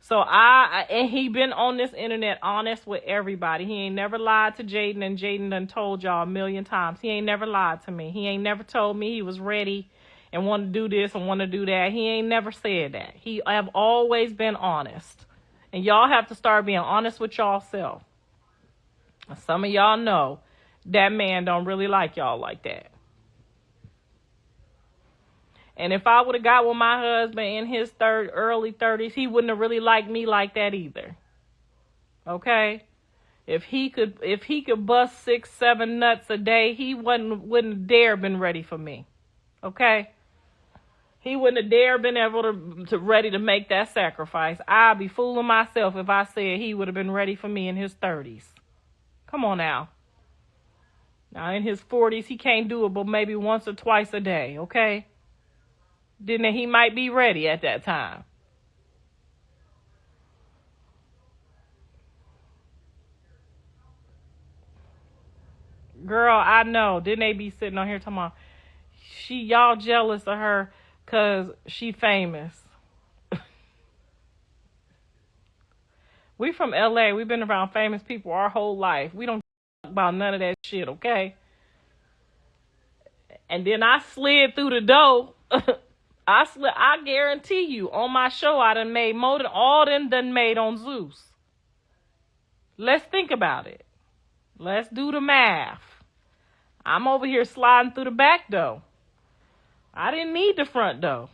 So and he been on this internet honest with everybody. He ain't never lied to Jaden, and Jaden done told y'all a million times. He ain't never lied to me. He ain't never told me he was ready and want to do this and want to do that. He ain't never said that. He have always been honest. And y'all have to start being honest with y'all self. Some of y'all know that man don't really like y'all like that. And if I would have got with my husband in his early 30s, he wouldn't have really liked me like that either. Okay? If he could bust 6, 7 nuts a day, he wouldn't dare been ready for me. Okay? He wouldn't have dare been able to ready to make that sacrifice. I'd be fooling myself if I said he would have been ready for me in his 30s. Come on now. Now in his 40s, he can't do it but maybe once or twice a day, okay? Then he might be ready at that time. Girl, I know. Didn't they be sitting on here talking about, y'all jealous of her because she famous. We from LA. We've been around famous people our whole life. We don't talk about none of that shit, okay? And then I slid through the door. I guarantee you, on my show, I done made more than all them done made on Zeus. Let's think about it. Let's do the math. I'm over here sliding through the back door. I didn't need the front door.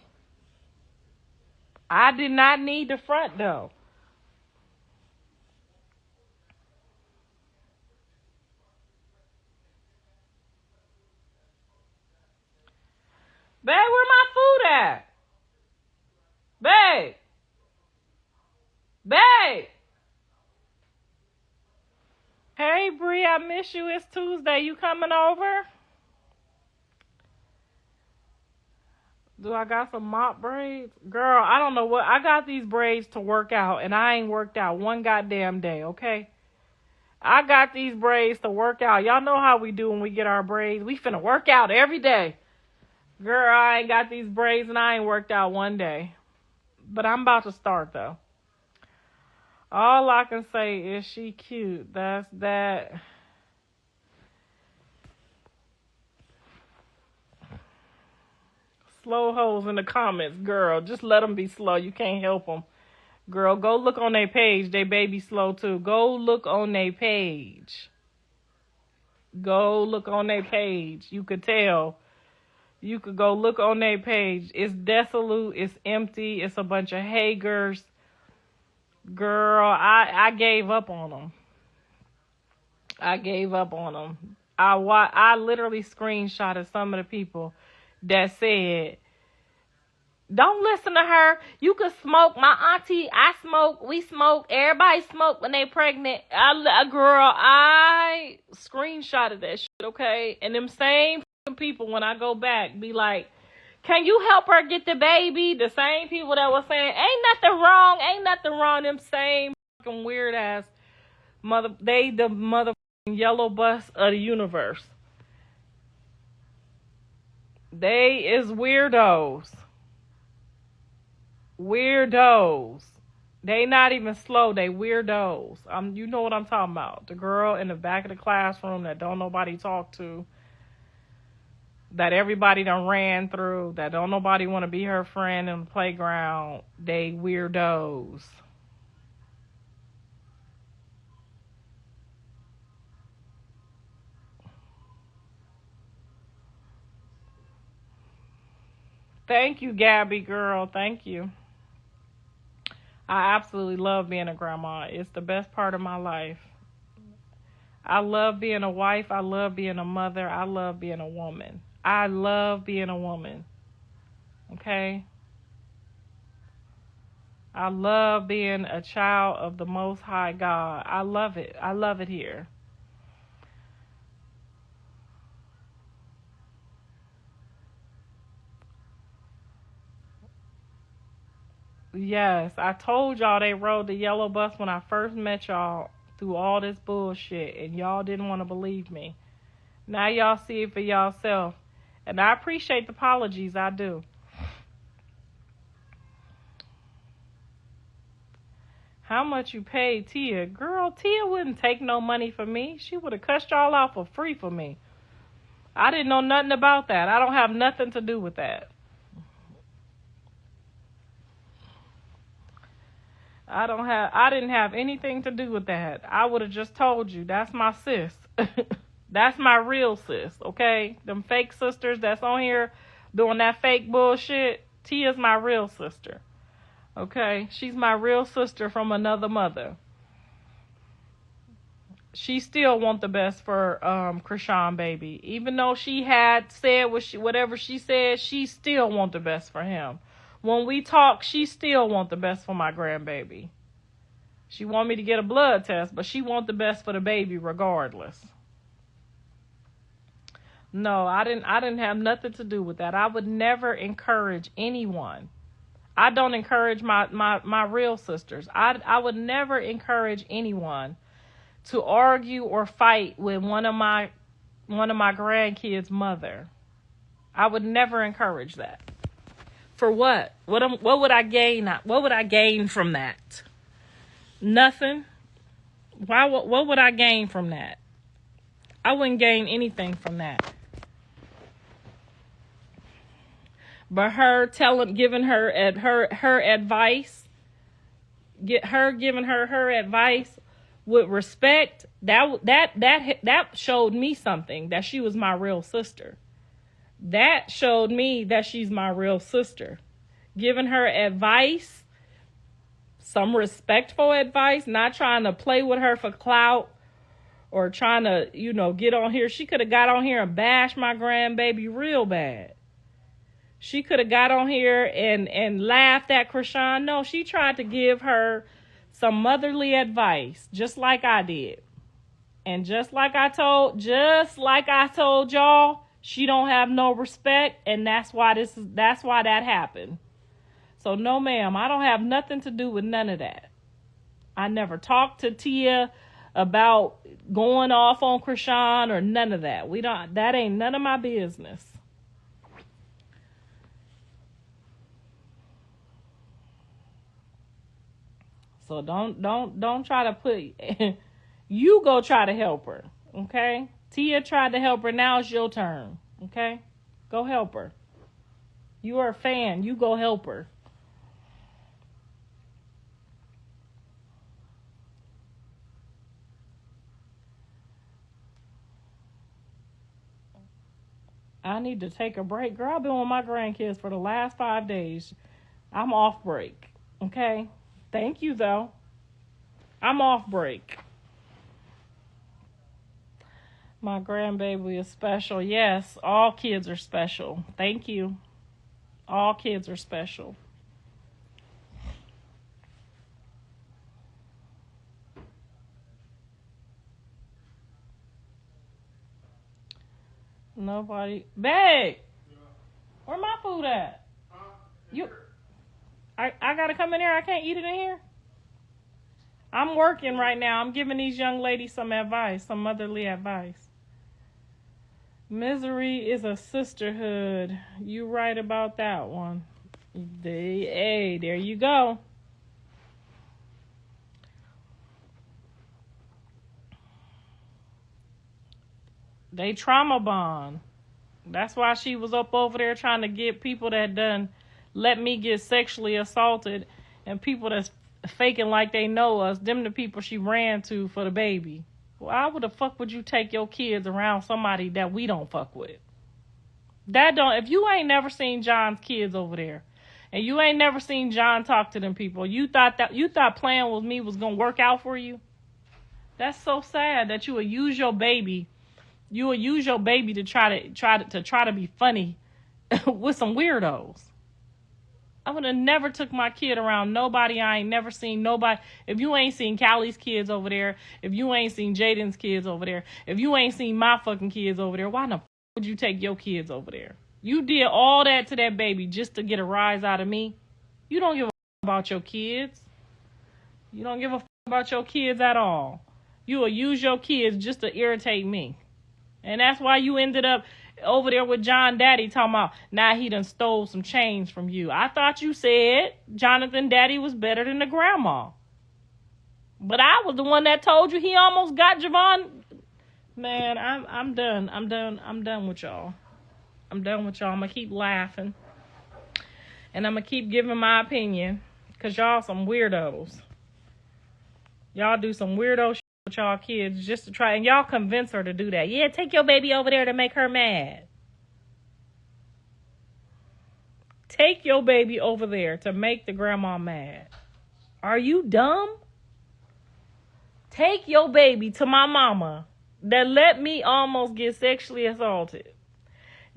I did not need the front door. Babe, where my food at? Babe. Babe. Hey, Bree, I miss you. It's Tuesday. You coming over? Do I got some mop braids? Girl, I don't know what. I got these braids to work out, and I ain't worked out one goddamn day, okay? I got these braids to work out. Y'all know how we do when we get our braids. We finna work out every day. Girl, I ain't got these braids and I ain't worked out one day. But I'm about to start, though. All I can say is she cute. That's that. Slow hoes in the comments, girl. Just let them be slow. You can't help them. Girl, go look on their page. They baby slow, too. Go look on their page. Go look on their page. You could tell. You could go look on their page. It's desolate. It's empty. It's a bunch of Hagers. Girl, I gave up on them. I gave up on them. I literally screenshotted some of the people that said, don't listen to her. You could smoke. My auntie, I smoke. We smoke. Everybody smoke when they pregnant. I screenshotted that shit, okay? And them same people, when I go back, be like, can you help her get the baby? The same people that was saying, ain't nothing wrong. Them same fucking weird ass the mother yellow bus of the universe. They is weirdos. Weirdos. They not even slow. They weirdos. You know what I'm talking about. The girl in the back of the classroom that don't nobody talk to. That everybody done ran through, that don't nobody want to be her friend in the playground. They weirdos. Thank you, Gabby, girl. Thank you. I absolutely love being a grandma. It's the best part of my life. I love being a wife. I love being a mother. I love being a woman. I love being a woman. Okay? I love being a child of the Most High God. I love it. I love it here. Yes, I told y'all they rode the yellow bus when I first met y'all through all this bullshit, and y'all didn't want to believe me. Now y'all see it for y'allself. And I appreciate the apologies, I do. How much you paid Tia? Girl, Tia wouldn't take no money from me. She would have cussed y'all out for free for me. I didn't know nothing about that. I don't have nothing to do with that. I didn't have anything to do with that. I would have just told you, that's my sis. That's my real sis, okay? Them fake sisters that's on here doing that fake bullshit, Tia's my real sister. Okay? She's my real sister from another mother. She still want the best for Chrisean baby. Even though she had said whatever she said, she still want the best for him. When we talk, she still want the best for my grandbaby. She want me to get a blood test, but she want the best for the baby regardless. No, I didn't have nothing to do with that. I would never encourage anyone. I don't encourage my real sisters. I would never encourage anyone to argue or fight with one of my grandkids' mother. I would never encourage that. For what? What would I gain? What would I gain from that? Nothing. What would I gain from that? I wouldn't gain anything from that. But her giving her advice, giving her advice with respect, that showed me something, that she was my real sister. That showed me that she's my real sister. Giving her advice, some respectful advice, not trying to play with her for clout or trying to, get on here. She could have got on here and bashed my grandbaby real bad. She could have got on here and laughed at Chrisean. No, she tried to give her some motherly advice, just like I did. And just like I told y'all, she don't have no respect, and that's why that happened. So no, ma'am, I don't have nothing to do with none of that. I never talked to Tia about going off on Chrisean or none of that. That ain't none of my business. So don't try to put you go try to help her, okay? Tia tried to help her. Now it's your turn, okay? Go help her. You are a fan. You go help her. I need to take a break. Girl, I've been with my grandkids for the last 5 days. I'm off break, okay? Thank you, though. I'm off break. My grandbaby is special. Yes, all kids are special. Thank you. All kids are special. Nobody. Babe! Where my food at? I gotta come in here. I can't eat it in here. I'm working right now. I'm giving these young ladies some advice, some motherly advice. Misery is a sisterhood. You right about that one. Hey, there you go. They trauma bond. That's why she was up over there trying to get people that done let me get sexually assaulted and people that's faking like they know us. Them the people she ran to for the baby. Why would the fuck would you take your kids around somebody that we don't fuck with? If you ain't never seen John's kids over there, and you ain't never seen John talk to them people, you thought playing with me was gonna work out for you? That's so sad that you would use your baby. You would use your baby to try to be funny with some weirdos. I would have never took my kid around nobody. I ain't never seen nobody. If you ain't seen Callie's kids over there, if you ain't seen Jaden's kids over there, if you ain't seen my fucking kids over there, why the fuck would you take your kids over there? You did all that to that baby just to get a rise out of me? You don't give a fuck about your kids. You don't give a fuck about your kids at all. You will use your kids just to irritate me. And that's why you ended up over there with John Daddy talking about, now he done stole some change from you. I thought you said Jonathan Daddy was better than the grandma. But I was the one that told you he almost got Javon. Man, I'm done. I'm done with y'all. I'm done with y'all. I'm gonna keep laughing. And I'm gonna keep giving my opinion. Cause y'all some weirdos. Y'all do some weirdo shit with y'all kids just to try, and y'all convince her to do that. Yeah, take your baby over there to make her mad. Take your baby over there to make the grandma mad. Are you dumb? Take your baby to my mama that let me almost get sexually assaulted.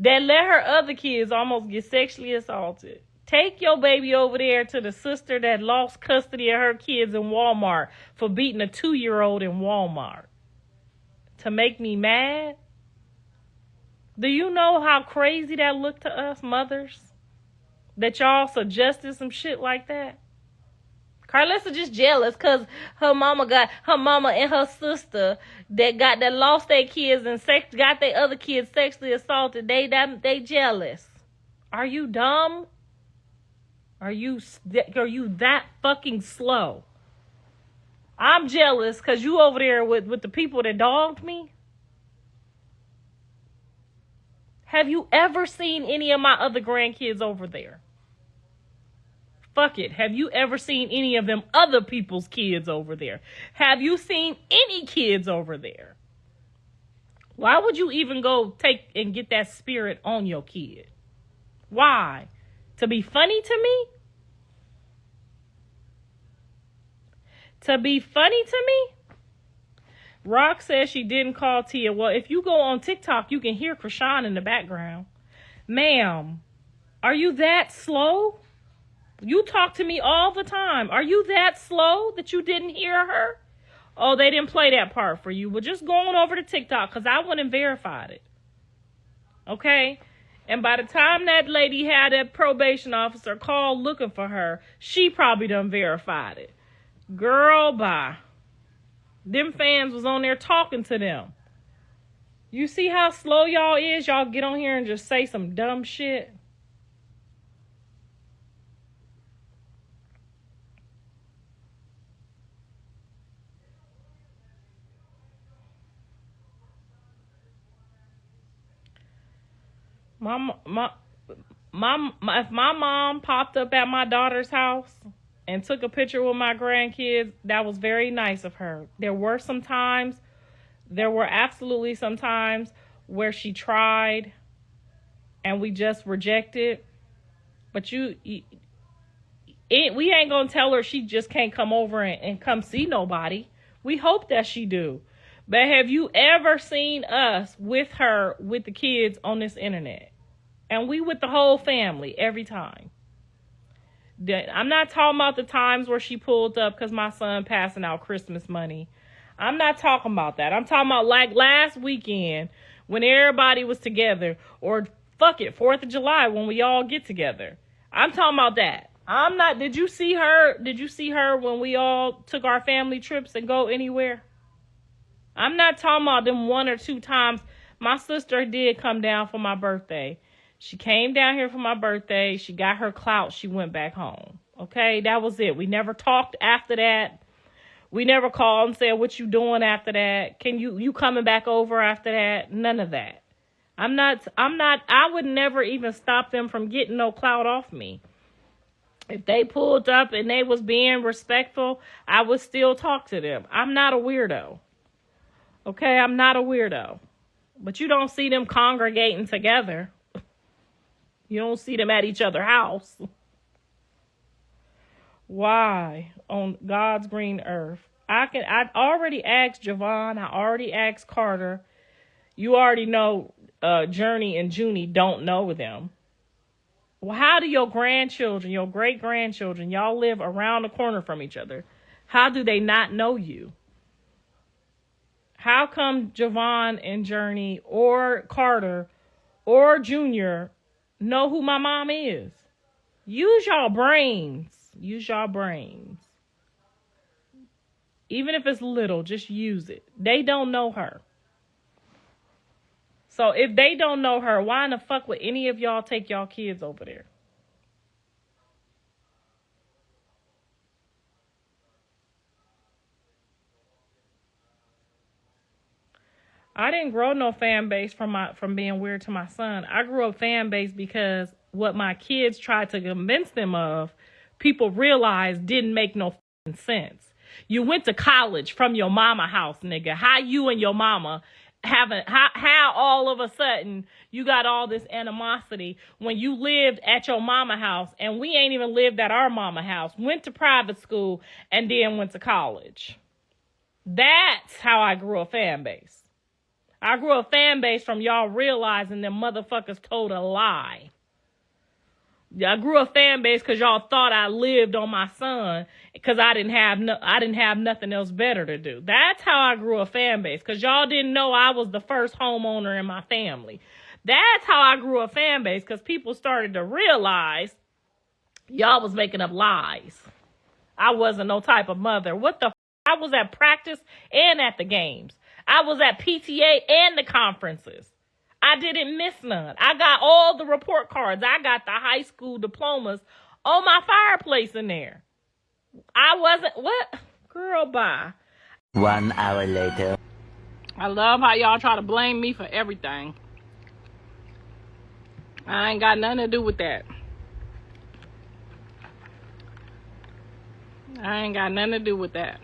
That let her other kids almost get sexually assaulted. Take your baby over there to the sister that lost custody of her kids in Walmart for beating a 2-year-old in Walmart. To make me mad? Do you know how crazy that looked to us mothers? That y'all suggested some shit like that? Karlissa just jealous because her mama and her sister that lost their kids and got their other kids sexually assaulted. They jealous. Are you dumb? Are you that fucking slow? I'm jealous because you over there with the people that dogged me. Have you ever seen any of my other grandkids over there? Fuck it. Have you ever seen any of them other people's kids over there? Have you seen any kids over there? Why would you even go take and get that spirit on your kid? Why? To be funny to me? To be funny to me? Rock says she didn't call Tia. Well, if you go on TikTok, you can hear Chrisean in the background. Ma'am, are you that slow? You talk to me all the time. Are you that slow that you didn't hear her? Oh, they didn't play that part for you. Well, just go on over to TikTok because I went and verified it. Okay? And by the time that lady had that probation officer call looking for her, she probably done verified it. Girl, bye. Them fans was on there talking to them. You see how slow y'all is? Y'all get on here and just say some dumb shit. If my mom popped up at my daughter's house and took a picture with my grandkids, that was very nice of her. There were absolutely some times where she tried and we just rejected. But we ain't gonna tell her she just can't come over and come see nobody. We hope that she do. But have you ever seen us with her, with the kids on this internet? And we with the whole family every time. I'm not talking about the times where she pulled up because my son passing out Christmas money. I'm not talking about that. I'm talking about like last weekend when everybody was together. Or fuck it, 4th of July when we all get together. I'm talking about that. Did you see her when we all took our family trips and go anywhere? I'm not talking about them 1 or 2 times. My sister did come down for my birthday. She came down here for my birthday. She got her clout. She went back home. Okay, that was it. We never talked after that. We never called and said, what you doing after that? Can you coming back over after that? None of that. I would never even stop them from getting no clout off me. If they pulled up and they was being respectful, I would still talk to them. I'm not a weirdo. Okay, I'm not a weirdo. But you don't see them congregating together. You don't see them at each other's house. Why on God's green earth? I already asked Javon. I already asked Carter. You already know Journey and Junie don't know them. Well, how do your grandchildren, your great-grandchildren, y'all live around the corner from each other? How do they not know you? How come Javon and Journey or Carter or Junior know who my mom is? Use y'all brains. Use y'all brains. Even if it's little, just use it. They don't know her. So if they don't know her, why in the fuck would any of y'all take y'all kids over there? I didn't grow no fan base from being weird to my son. I grew a fan base because what my kids tried to convince them of, people realized didn't make no sense. You went to college from your mama house, nigga. How you and your mama how all of a sudden you got all this animosity when you lived at your mama house and we ain't even lived at our mama house, went to private school and then went to college. That's how I grew a fan base. I grew a fan base from y'all realizing them motherfuckers told a lie. I grew a fan base because y'all thought I lived on my son because I didn't have nothing else better to do. That's how I grew a fan base, because y'all didn't know I was the first homeowner in my family. That's how I grew a fan base, because people started to realize y'all was making up lies. I wasn't no type of mother. What the I was at practice and at the games. I was at PTA and the conferences. I didn't miss none. I got all the report cards. I got the high school diplomas on my fireplace in there. I wasn't, what? Girl, bye. 1 hour later. I love how y'all try to blame me for everything. I ain't got nothing to do with that. I ain't got nothing to do with that.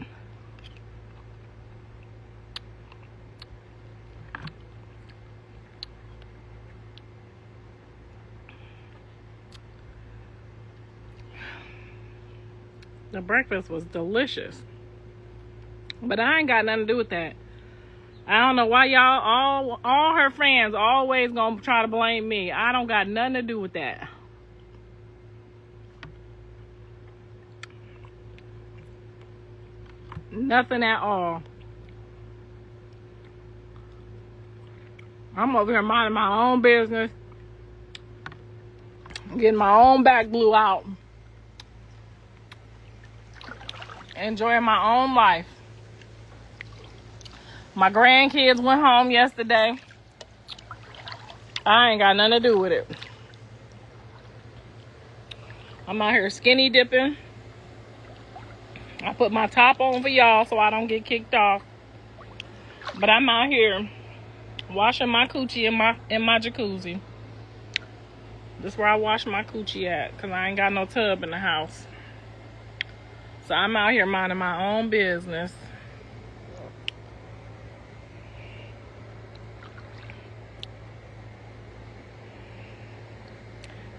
The breakfast was delicious. But I ain't got nothing to do with that. I don't know why y'all, all her friends always gonna try to blame me. I don't got nothing to do with that. Nothing at all. I'm over here minding my own business. Getting my own back blew out. Enjoying my own life. My grandkids went home yesterday. I ain't got nothing to do with it. I'm out here skinny dipping. I put my top on for y'all so I don't get kicked off. But I'm out here washing my coochie in my jacuzzi. This is where I wash my coochie at, because I ain't got no tub in the house. So I'm out here minding my own business.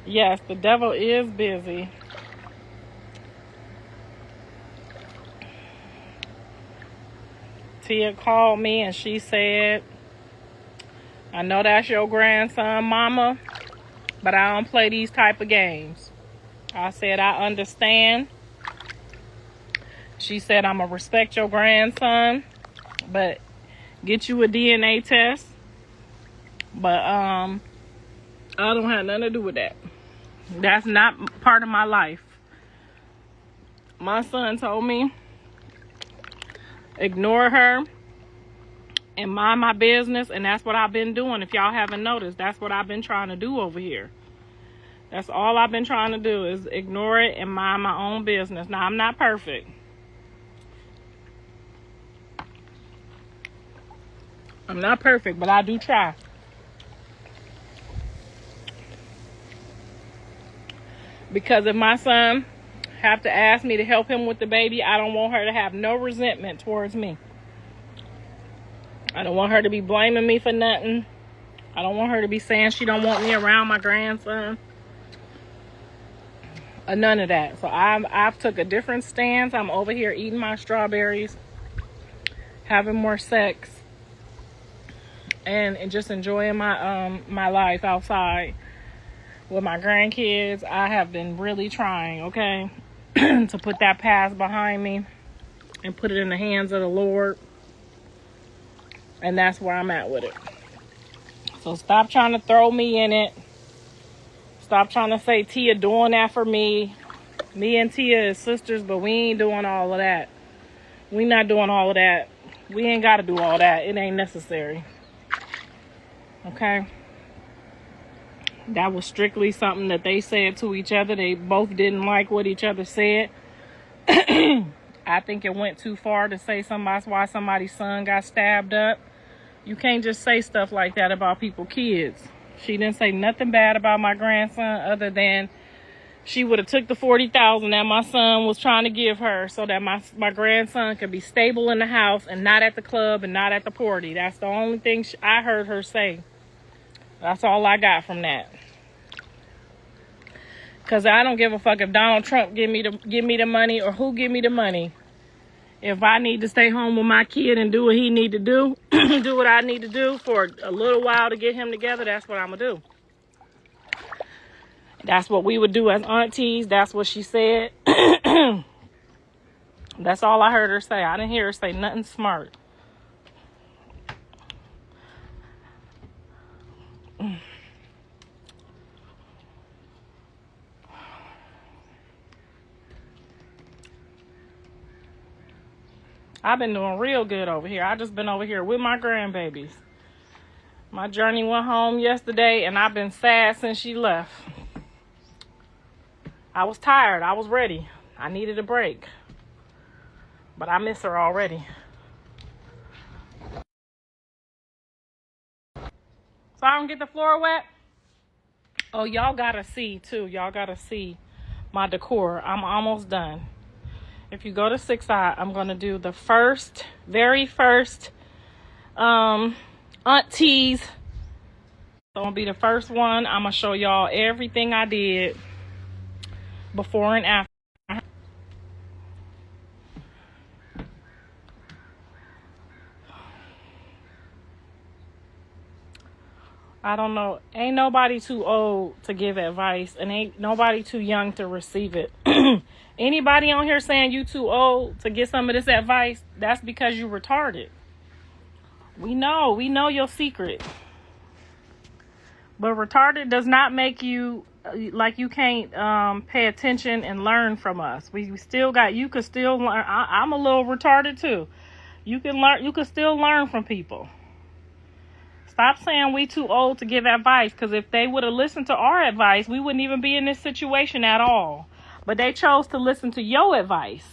Yes, the devil is busy. Tia called me and she said, I know that's your grandson, mama, but I don't play these type of games. I said, I understand. She said, I'm going to respect your grandson, but get you a DNA test. But I don't have nothing to do with that. That's not part of my life. My son told me, ignore her and mind my business, and that's what I've been doing. If y'all haven't noticed, that's what I've been trying to do over here. That's all I've been trying to do, is ignore it and mind my own business. Now, I'm not perfect. I'm not perfect, but I do try. Because if my son have to ask me to help him with the baby, I don't want her to have no resentment towards me. I don't want her to be blaming me for nothing. I don't want her to be saying she don't want me around my grandson. None of that. So I've took a different stance. I'm over here eating my strawberries, having more sex, and just enjoying my life outside with my grandkids. I have been really trying, okay, to put that past behind me and put it in the hands of the Lord. And that's where I'm at with it. So stop trying to throw me in it. Stop trying to say Tia doing that for me. Me and Tia is sisters, but we ain't doing all of that. We not doing all of that. We ain't got to do all that. It ain't necessary. Okay? That was strictly something that they said to each other. They both didn't like what each other said. I think it went too far to say that's why somebody's son got stabbed up. You can't just say stuff like that about people's kids. She didn't say nothing bad about my grandson other than she would have took the $40,000 that my son was trying to give her so that my grandson could be stable in the house and not at the club and not at the party. That's the only thing I heard her say. That's all I got from that. Because I don't give a fuck if Donald Trump give me the money or who give me the money. If I need to stay home with my kid and do what he need to do, do what I need to do for a little while to get him together, that's what I'm going to do. That's what we would do as aunties. That's what she said. That's all I heard her say. I didn't hear her say nothing smart. I've been doing real good over here. I just been over here with my grandbabies. My journey went home yesterday, and I've been sad since she left. I was tired. I was ready. I needed a break. But I miss her already. So I don't get the floor wet? Oh, y'all gotta see, too. Y'all gotta see my decor. I'm almost done. If you go to 6 Eye, I'm going to do the very first aunties. So going to be the first one. I'm going to show y'all everything I did before and after. I don't know. Ain't nobody too old to give advice, and ain't nobody too young to receive it. Anybody on here saying you too old to get some of this advice, that's because you retarded. We know your secret. But retarded does not make you like you can't pay attention and learn from us. We still got, you could still learn. I'm a little retarded too. You can still learn from people. Stop saying we too old to give advice, because if they would have listened to our advice, we wouldn't even be in this situation at all. But they chose to listen to your advice.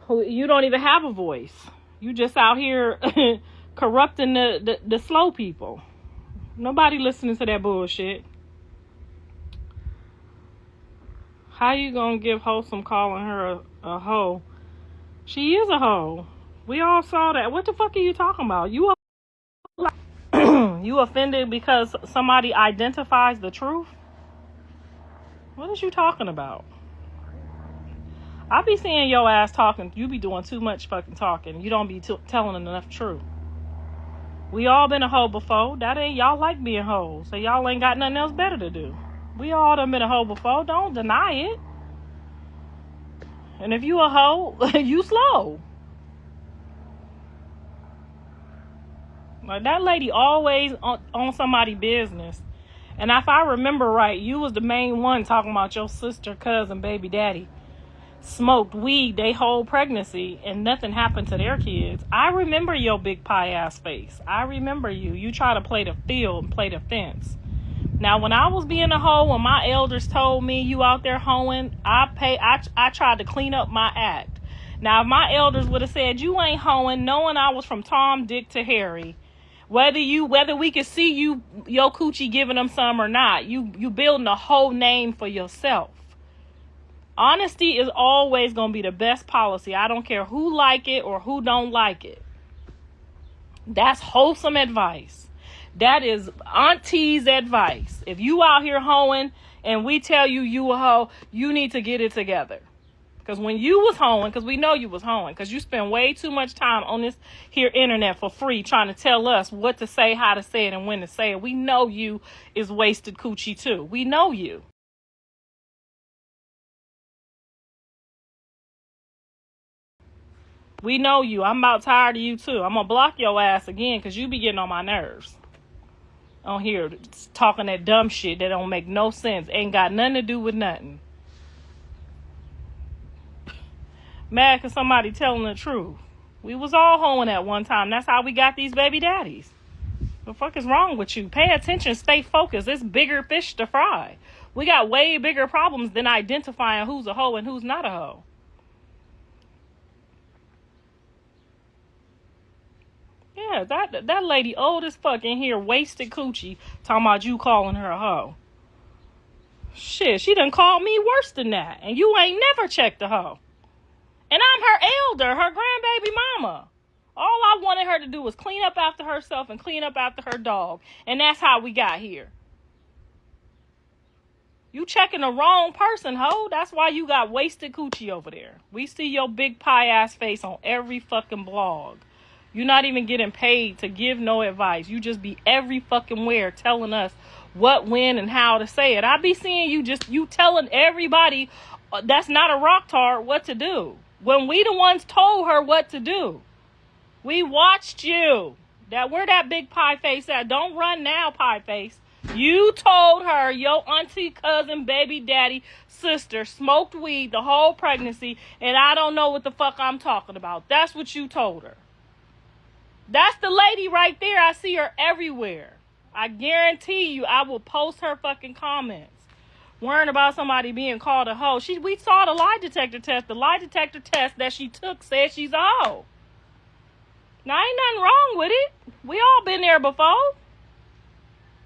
You don't even have a voice. You just out here corrupting the slow people. Nobody listening to that bullshit. How you gonna give Wholesome calling her a hoe? She is a hoe. We all saw that. What the fuck are you talking about? You offended because somebody identifies the truth? What is you talking about? I be seeing your ass talking. You be doing too much fucking talking. You don't be telling enough truth. We all been a hoe before. That ain't, y'all like being hoes. So y'all ain't got nothing else better to do. We all done been a hoe before. Don't deny it. And if you a hoe, you slow. Like, that lady always on somebody's business. And if I remember right, you was the main one talking about your sister, cousin, baby daddy smoked weed they whole pregnancy and nothing happened to their kids. I remember your big pie ass face. I remember you. You try to play the field and play the fence. Now, when I was being a hoe, when my elders told me you out there hoeing, I tried to clean up my act. Now, if my elders would have said you ain't hoeing, knowing I was from Tom, Dick to Harry, whether we could see your coochie giving them some or not, you building a whole name for yourself. Honesty is always going to be the best policy. I don't care who like it or who don't like it. That's wholesome advice. That is auntie's advice. If you out here hoeing and we tell you a hoe, you need to get it together. Because when you was hoeing, because we know you was hoeing, because you spend way too much time on this here internet for free trying to tell us what to say, how to say it, and when to say it. We know you is wasted coochie too. We know you. We know you. I'm about tired of you too. I'm going to block your ass again because you be getting on my nerves. On here talking that dumb shit that don't make no sense. Ain't got nothing to do with nothing. Mad because somebody telling the truth. We was all hoeing at one time. That's how we got these baby daddies. The fuck is wrong with you? Pay attention. Stay focused. It's bigger fish to fry. We got way bigger problems than identifying who's a hoe and who's not a hoe. Yeah, that lady old as fuck in here, wasted coochie, talking about you calling her a hoe. Shit, she done called me worse than that, and you ain't never checked the hoe. And I'm her elder, her grandbaby mama. All I wanted her to do was clean up after herself and clean up after her dog, and that's how we got here. You checking the wrong person, ho. That's why you got wasted coochie over there. We see your big pie ass face on every fucking blog. You're not even getting paid to give no advice. You just be every fucking where telling us what, when, and how to say it. I be seeing you telling everybody that's not a rock tart what to do. When we the ones told her what to do. We watched you. Where that big pie face at? Don't run now, pie face. You told her your auntie, cousin, baby daddy, sister smoked weed the whole pregnancy, and I don't know what the fuck I'm talking about. That's what you told her. That's the lady right there. I see her everywhere. I guarantee you I will post her fucking comments. Worrying about somebody being called a hoe. We saw the lie detector test. The lie detector test that she took said she's a hoe. Now, ain't nothing wrong with it. We all been there before.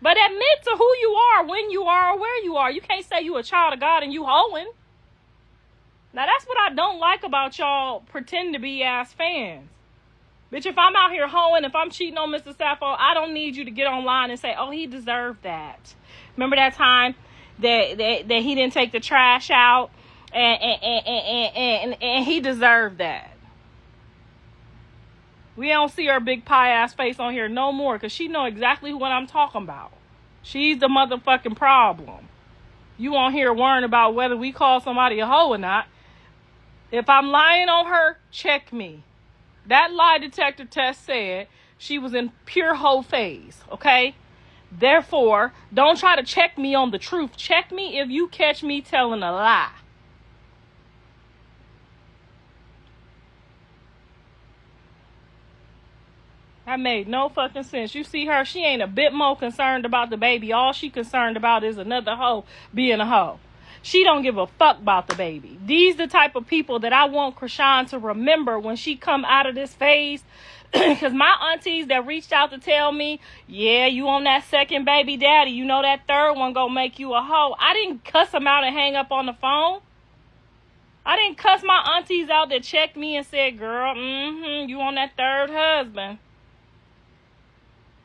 But admit to who you are, when you are, or where you are. You can't say you a child of God and you hoeing. Now, that's what I don't like about y'all pretend to be ass fans. Bitch, if I'm out here hoeing, if I'm cheating on Mr. Sappho, I don't need you to get online and say, oh, he deserved that. Remember that time that he didn't take the trash out and he deserved that. We don't see her big pie ass face on here no more because she know exactly what I'm talking about. She's the motherfucking problem. You on here worrying about whether we call somebody a hoe or not. If I'm lying on her, check me. That lie detector test said she was in pure hoe phase, okay? Therefore, don't try to check me on the truth. Check me if you catch me telling a lie. That made no fucking sense. You see her, she ain't a bit more concerned about the baby. All she concerned about is another hoe being a hoe. She don't give a fuck about the baby. These the type of people that I want Chrisean to remember when she come out of this phase. Because my aunties that reached out to tell me, yeah, you on that second baby daddy. You know that third one gonna make you a hoe. I didn't cuss them out and hang up on the phone. I didn't cuss my aunties out that checked me and said, girl, you on that third husband.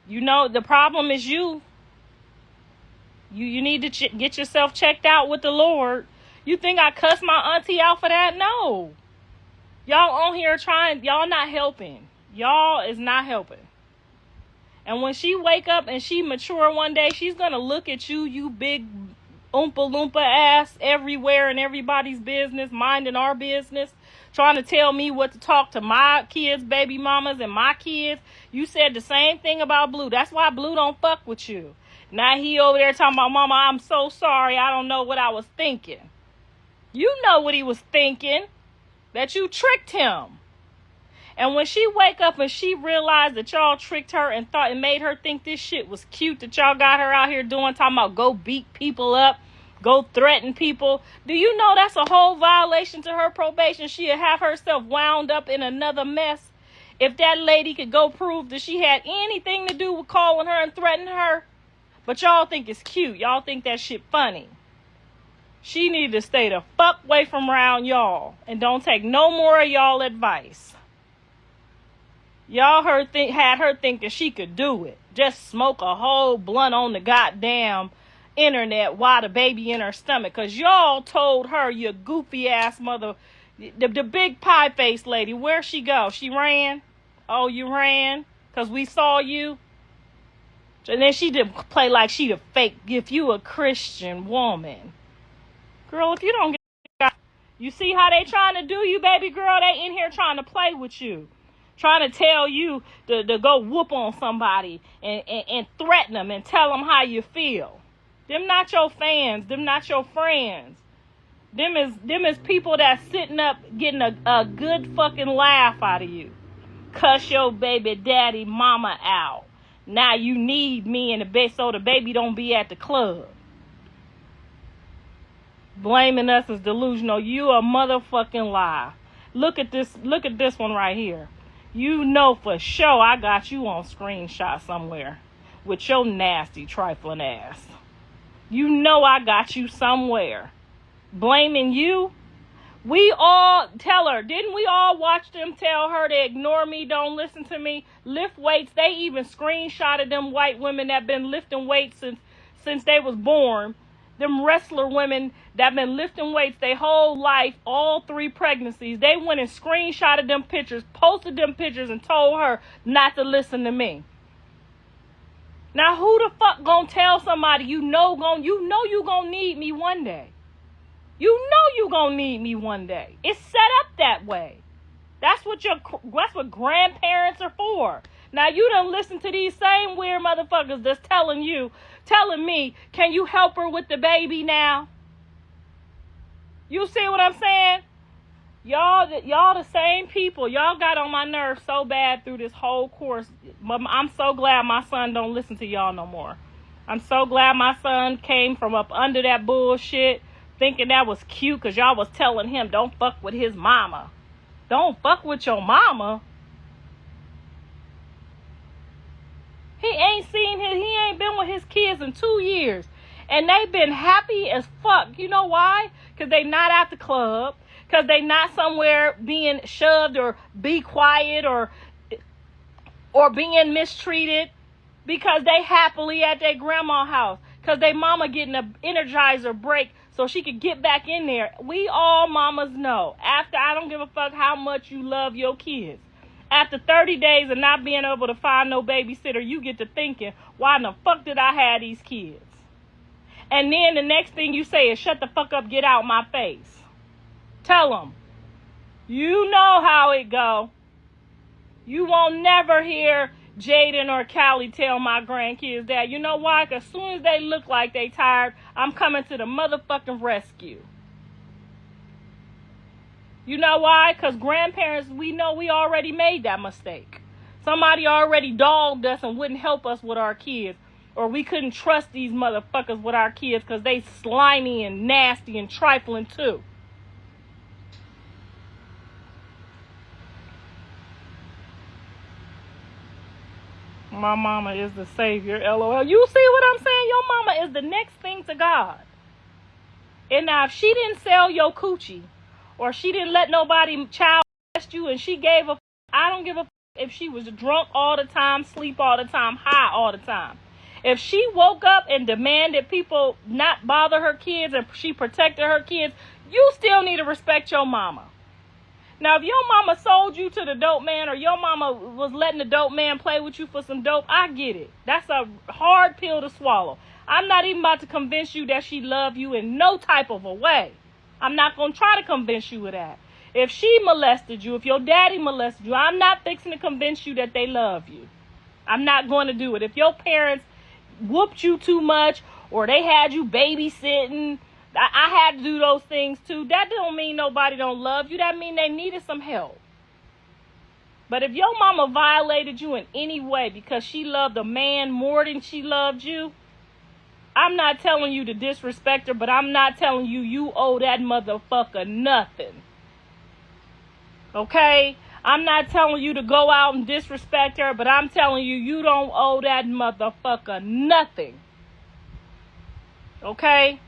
You know, the problem is you. You need to get yourself checked out with the Lord. You think I cussed my auntie out for that? No. Y'all on here y'all not helping. Y'all is not helping. And when she wake up and she mature one day, she's going to look at you, you big oompa loompa ass everywhere in everybody's business, minding our business, trying to tell me what to talk to my kids, baby mamas, and my kids. You said the same thing about Blue. That's why Blue don't fuck with you. Now he over there talking about, mama, I'm so sorry. I don't know what I was thinking. You know what he was thinking. That you tricked him. And when she wake up and she realized that y'all tricked her and thought and made her think this shit was cute that y'all got her out here doing, talking about go beat people up, go threaten people. Do you know that's a whole violation to her probation? She'll have herself wound up in another mess if that lady could go prove that she had anything to do with calling her and threatening her. But y'all think it's cute. Y'all think that shit funny. She need to stay the fuck away from around y'all and don't take no more of y'all advice. Y'all had her thinking she could do it. Just smoke a whole blunt on the goddamn internet while the baby in her stomach. Because y'all told her, you goofy ass mother, the big pie face lady, where'd she go? She ran? Oh, you ran? Because we saw you? And then she did play like she the fake, if you a Christian woman. Girl, if you don't get, you see how they trying to do you, baby girl? They in here trying to play with you. Trying to tell you to go whoop on somebody and threaten them and tell them how you feel. Them not your fans. Them not your friends. Them is people that's sitting up getting a good fucking laugh out of you. Cuss your baby daddy mama out. Now you need me in the bed so the baby don't be at the club. Blaming us as delusional. You a motherfucking lie. Look at this one right here. You know for sure I got you on screenshot somewhere with your nasty trifling ass. You know I got you somewhere. Blaming you? We all tell her, didn't we all watch them tell her to ignore me, don't listen to me, lift weights? They even screenshotted them white women that been lifting weights since they was born. Them wrestler women that been lifting weights their whole life, all 3 pregnancies. They went and screenshotted them pictures, posted them pictures, and told her not to listen to me. Now who the fuck gonna tell somebody you know you gonna need me one day? You know you gonna need me one day. It's set up that way. That's what grandparents are for. Now you done listen to these same weird motherfuckers that's telling me, can you help her with the baby now? You see what I'm saying? Y'all the same people. Y'all got on my nerves so bad through this whole course. I'm so glad my son don't listen to y'all no more. I'm so glad my son came from up under that bullshit, thinking that was cute because y'all was telling him don't fuck with his mama. Don't fuck with your mama. He ain't been with his kids in 2 years. And they been happy as fuck. You know why? Because they not at the club. Because they not somewhere being shoved or be quiet or being mistreated. Because they happily at their grandma's house. Because they mama getting an Energizer break so she could get back in there. We all mamas know. After, I don't give a fuck how much you love your kids. After 30 days of not being able to find no babysitter, you get to thinking, why in the fuck did I have these kids? And then the next thing you say is, shut the fuck up, get out my face. Tell them. You know how it go. You won't never hear Jaden or Callie tell my grandkids that. You know why? Because as soon as they look like they tired, I'm coming to the motherfucking rescue. You know why? Because grandparents, we know we already made that mistake. Somebody already dogged us and wouldn't help us with our kids. Or we couldn't trust these motherfuckers with our kids because they slimy and nasty and trifling too. My mama is the savior, LOL. You see what I'm saying? Your mama is the next thing to God. And now if she didn't sell your coochie, or she didn't let nobody child molest you, and she gave a, I don't give a if she was drunk all the time, sleep all the time, high all the time. If she woke up and demanded people not bother her kids and she protected her kids, you still need to respect your mama. Now, if your mama sold you to the dope man, or your mama was letting the dope man play with you for some dope, I get it. That's a hard pill to swallow. I'm not even about to convince you that she loved you in no type of a way. I'm not going to try to convince you of that. If she molested you, if your daddy molested you, I'm not fixing to convince you that they love you. I'm not going to do it. If your parents whooped you too much, or they had you babysitting, I had to do those things too. That don't mean nobody don't love you. That mean they needed some help. But if your mama violated you in any way because she loved a man more than she loved you, I'm not telling you to disrespect her, but I'm not telling you you owe that motherfucker nothing. Okay? I'm not telling you to go out and disrespect her, but I'm telling you you don't owe that motherfucker nothing. Okay?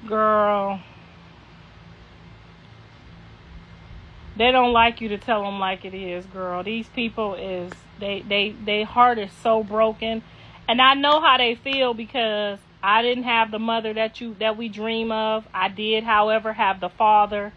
Girl, they don't like you to tell them like it is, girl. These people is, they heart is so broken. And I know how they feel because I didn't have the mother that we dream of. I did, however, have the father.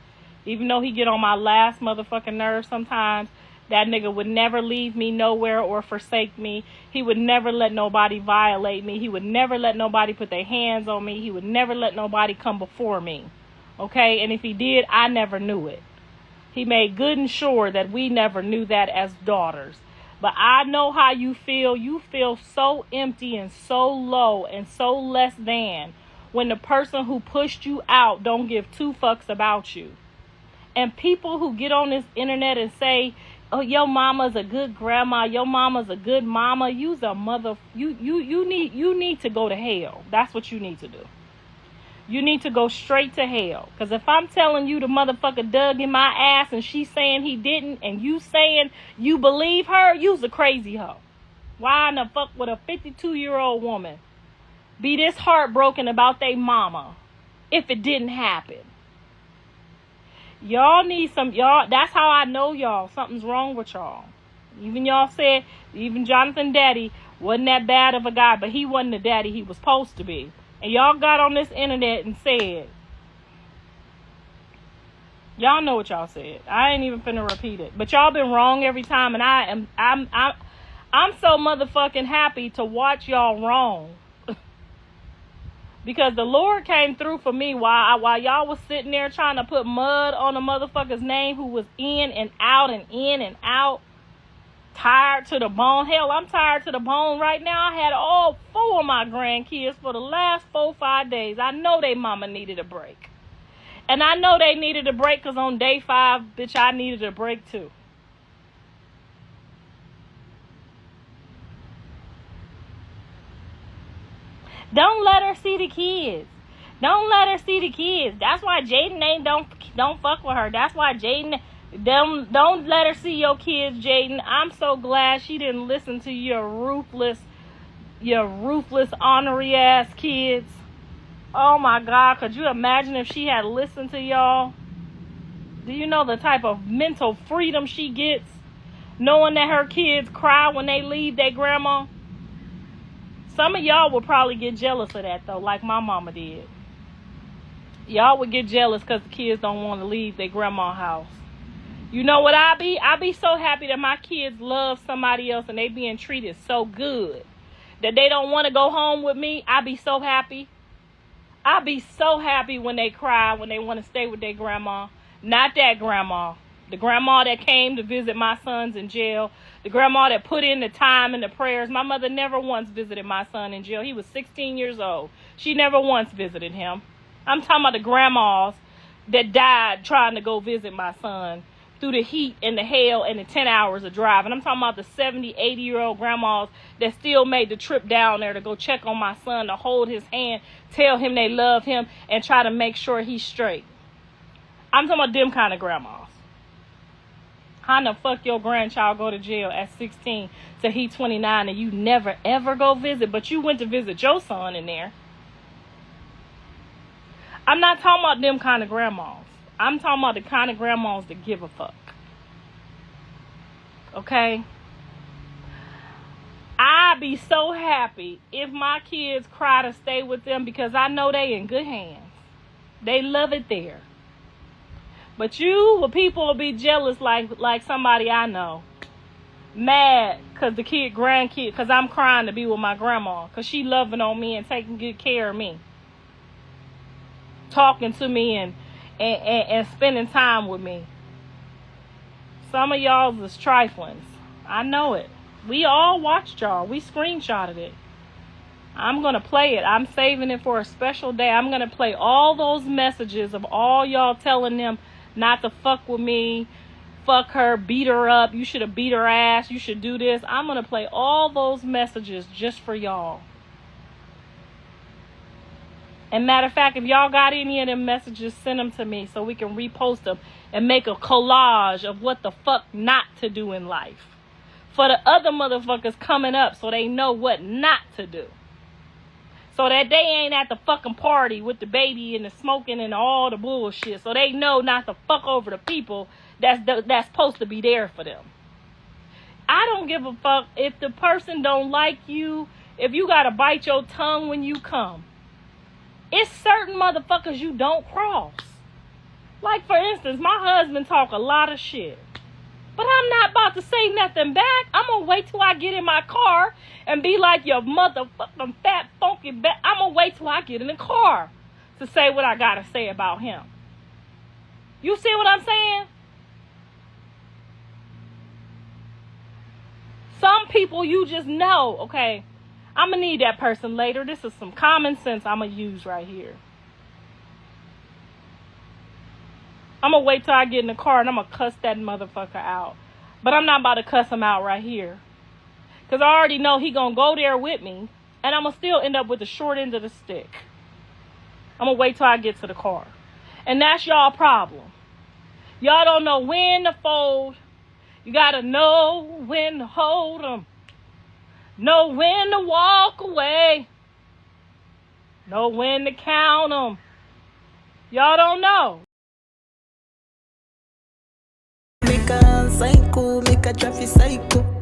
Even though he get on my last motherfucking nerves sometimes, that nigga would never leave me nowhere or forsake me. He would never let nobody violate me. He would never let nobody put their hands on me. He would never let nobody come before me. Okay? And if he did, I never knew it. He made good and sure that we never knew that as daughters. But I know how you feel. You feel so empty and so low and so less than when the person who pushed you out don't give two fucks about you. And people who get on this internet and say, oh, your mama's a good grandma, your mama's a good mama, you's a mother, you need to go to hell. That's what you need to do. You need to go straight to hell. Because if I'm telling you the motherfucker dug in my ass and she's saying he didn't, and you saying you believe her, you's a crazy hoe. Why in the fuck would a 52-year-old woman be this heartbroken about their mama if it didn't happen? Y'all need y'all, that's how I know y'all, something's wrong with y'all. Even y'all said, even Jonathan Daddy wasn't that bad of a guy, but he wasn't the daddy he was supposed to be. And y'all got on this internet and said, y'all know what y'all said. I ain't even finna repeat it. But y'all been wrong every time, and I'm so motherfucking happy to watch y'all wrong. Because the Lord came through for me while y'all was sitting there trying to put mud on a motherfucker's name who was in and out and in and out. Tired to the bone. Hell, I'm tired to the bone right now. I had all 4 of my grandkids for the last 4-5 days. I know they mama needed a break. And I know they needed a break because on day 5, bitch, I needed a break too. Don't let her see the kids. Don't let her see the kids. That's why Jaden don't fuck with her. That's why Jaden don't let her see your kids, Jaden. I'm so glad she didn't listen to your ruthless ornery ass kids. Oh my God, could you imagine if she had listened to y'all? Do you know the type of mental freedom she gets knowing that her kids cry when they leave their grandma? Some of y'all would probably get jealous of that, though, like my mama did. Y'all would get jealous because the kids don't want to leave their grandma's house. You know what I be? I be so happy that my kids love somebody else and they being treated so good that they don't want to go home with me. I be so happy. I be so happy when they cry, when they want to stay with their grandma. Not that grandma. The grandma that came to visit my sons in jail. The grandma that put in the time and the prayers. My mother never once visited my son in jail. He was 16 years old. She never once visited him. I'm talking about the grandmas that died trying to go visit my son through the heat and the hail and the 10 hours of driving. I'm talking about the 70, 80-year-old grandmas that still made the trip down there to go check on my son, to hold his hand, tell him they love him, and try to make sure he's straight. I'm talking about them kind of grandmas. How the fuck your grandchild go to jail at 16 till he 29 and you never ever go visit, but you went to visit your son in there? I'm not talking about them kind of grandmas. I'm talking about the kind of grandmas that give a fuck. Okay? I'd be so happy if my kids cry to stay with them because I know they in good hands. They love it there. But people will be jealous like somebody I know. Mad because the grandkid, because I'm crying to be with my grandma. Because she loving on me and taking good care of me. Talking to me and spending time with me. Some of y'all is triflings. I know it. We all watched y'all. We screenshotted it. I'm going to play it. I'm saving it for a special day. I'm going to play all those messages of all y'all telling them not to fuck with me, fuck her, beat her up, you should have beat her ass, you should do this. I'm going to play all those messages just for y'all. And matter of fact, if y'all got any of them messages, send them to me so we can repost them and make a collage of what the fuck not to do in life. For the other motherfuckers coming up so they know what not to do. So that they ain't at the fucking party with the baby and the smoking and all the bullshit. So they know not to fuck over the people that's supposed to be there for them. I don't give a fuck if the person don't like you, if you gotta bite your tongue when you come. It's certain motherfuckers you don't cross. Like, for instance, my husband talk a lot of shit. But I'm not about to say nothing back. I'm going to wait till I get in my car and be like, your motherfucking fat, funky back. I'm going to wait till I get in the car to say what I got to say about him. You see what I'm saying? Some people you just know, okay, I'm going to need that person later. This is some common sense I'm going to use right here. I'm going to wait till I get in the car and I'm going to cuss that motherfucker out. But I'm not about to cuss him out right here. Because I already know he going to go there with me. And I'm going to still end up with the short end of the stick. I'm going to wait till I get to the car. And that's y'all problem. Y'all don't know when to fold. You got to know when to hold them. Know when to walk away. Know when to count them. Y'all don't know. Make a psycho, make a traffic psycho.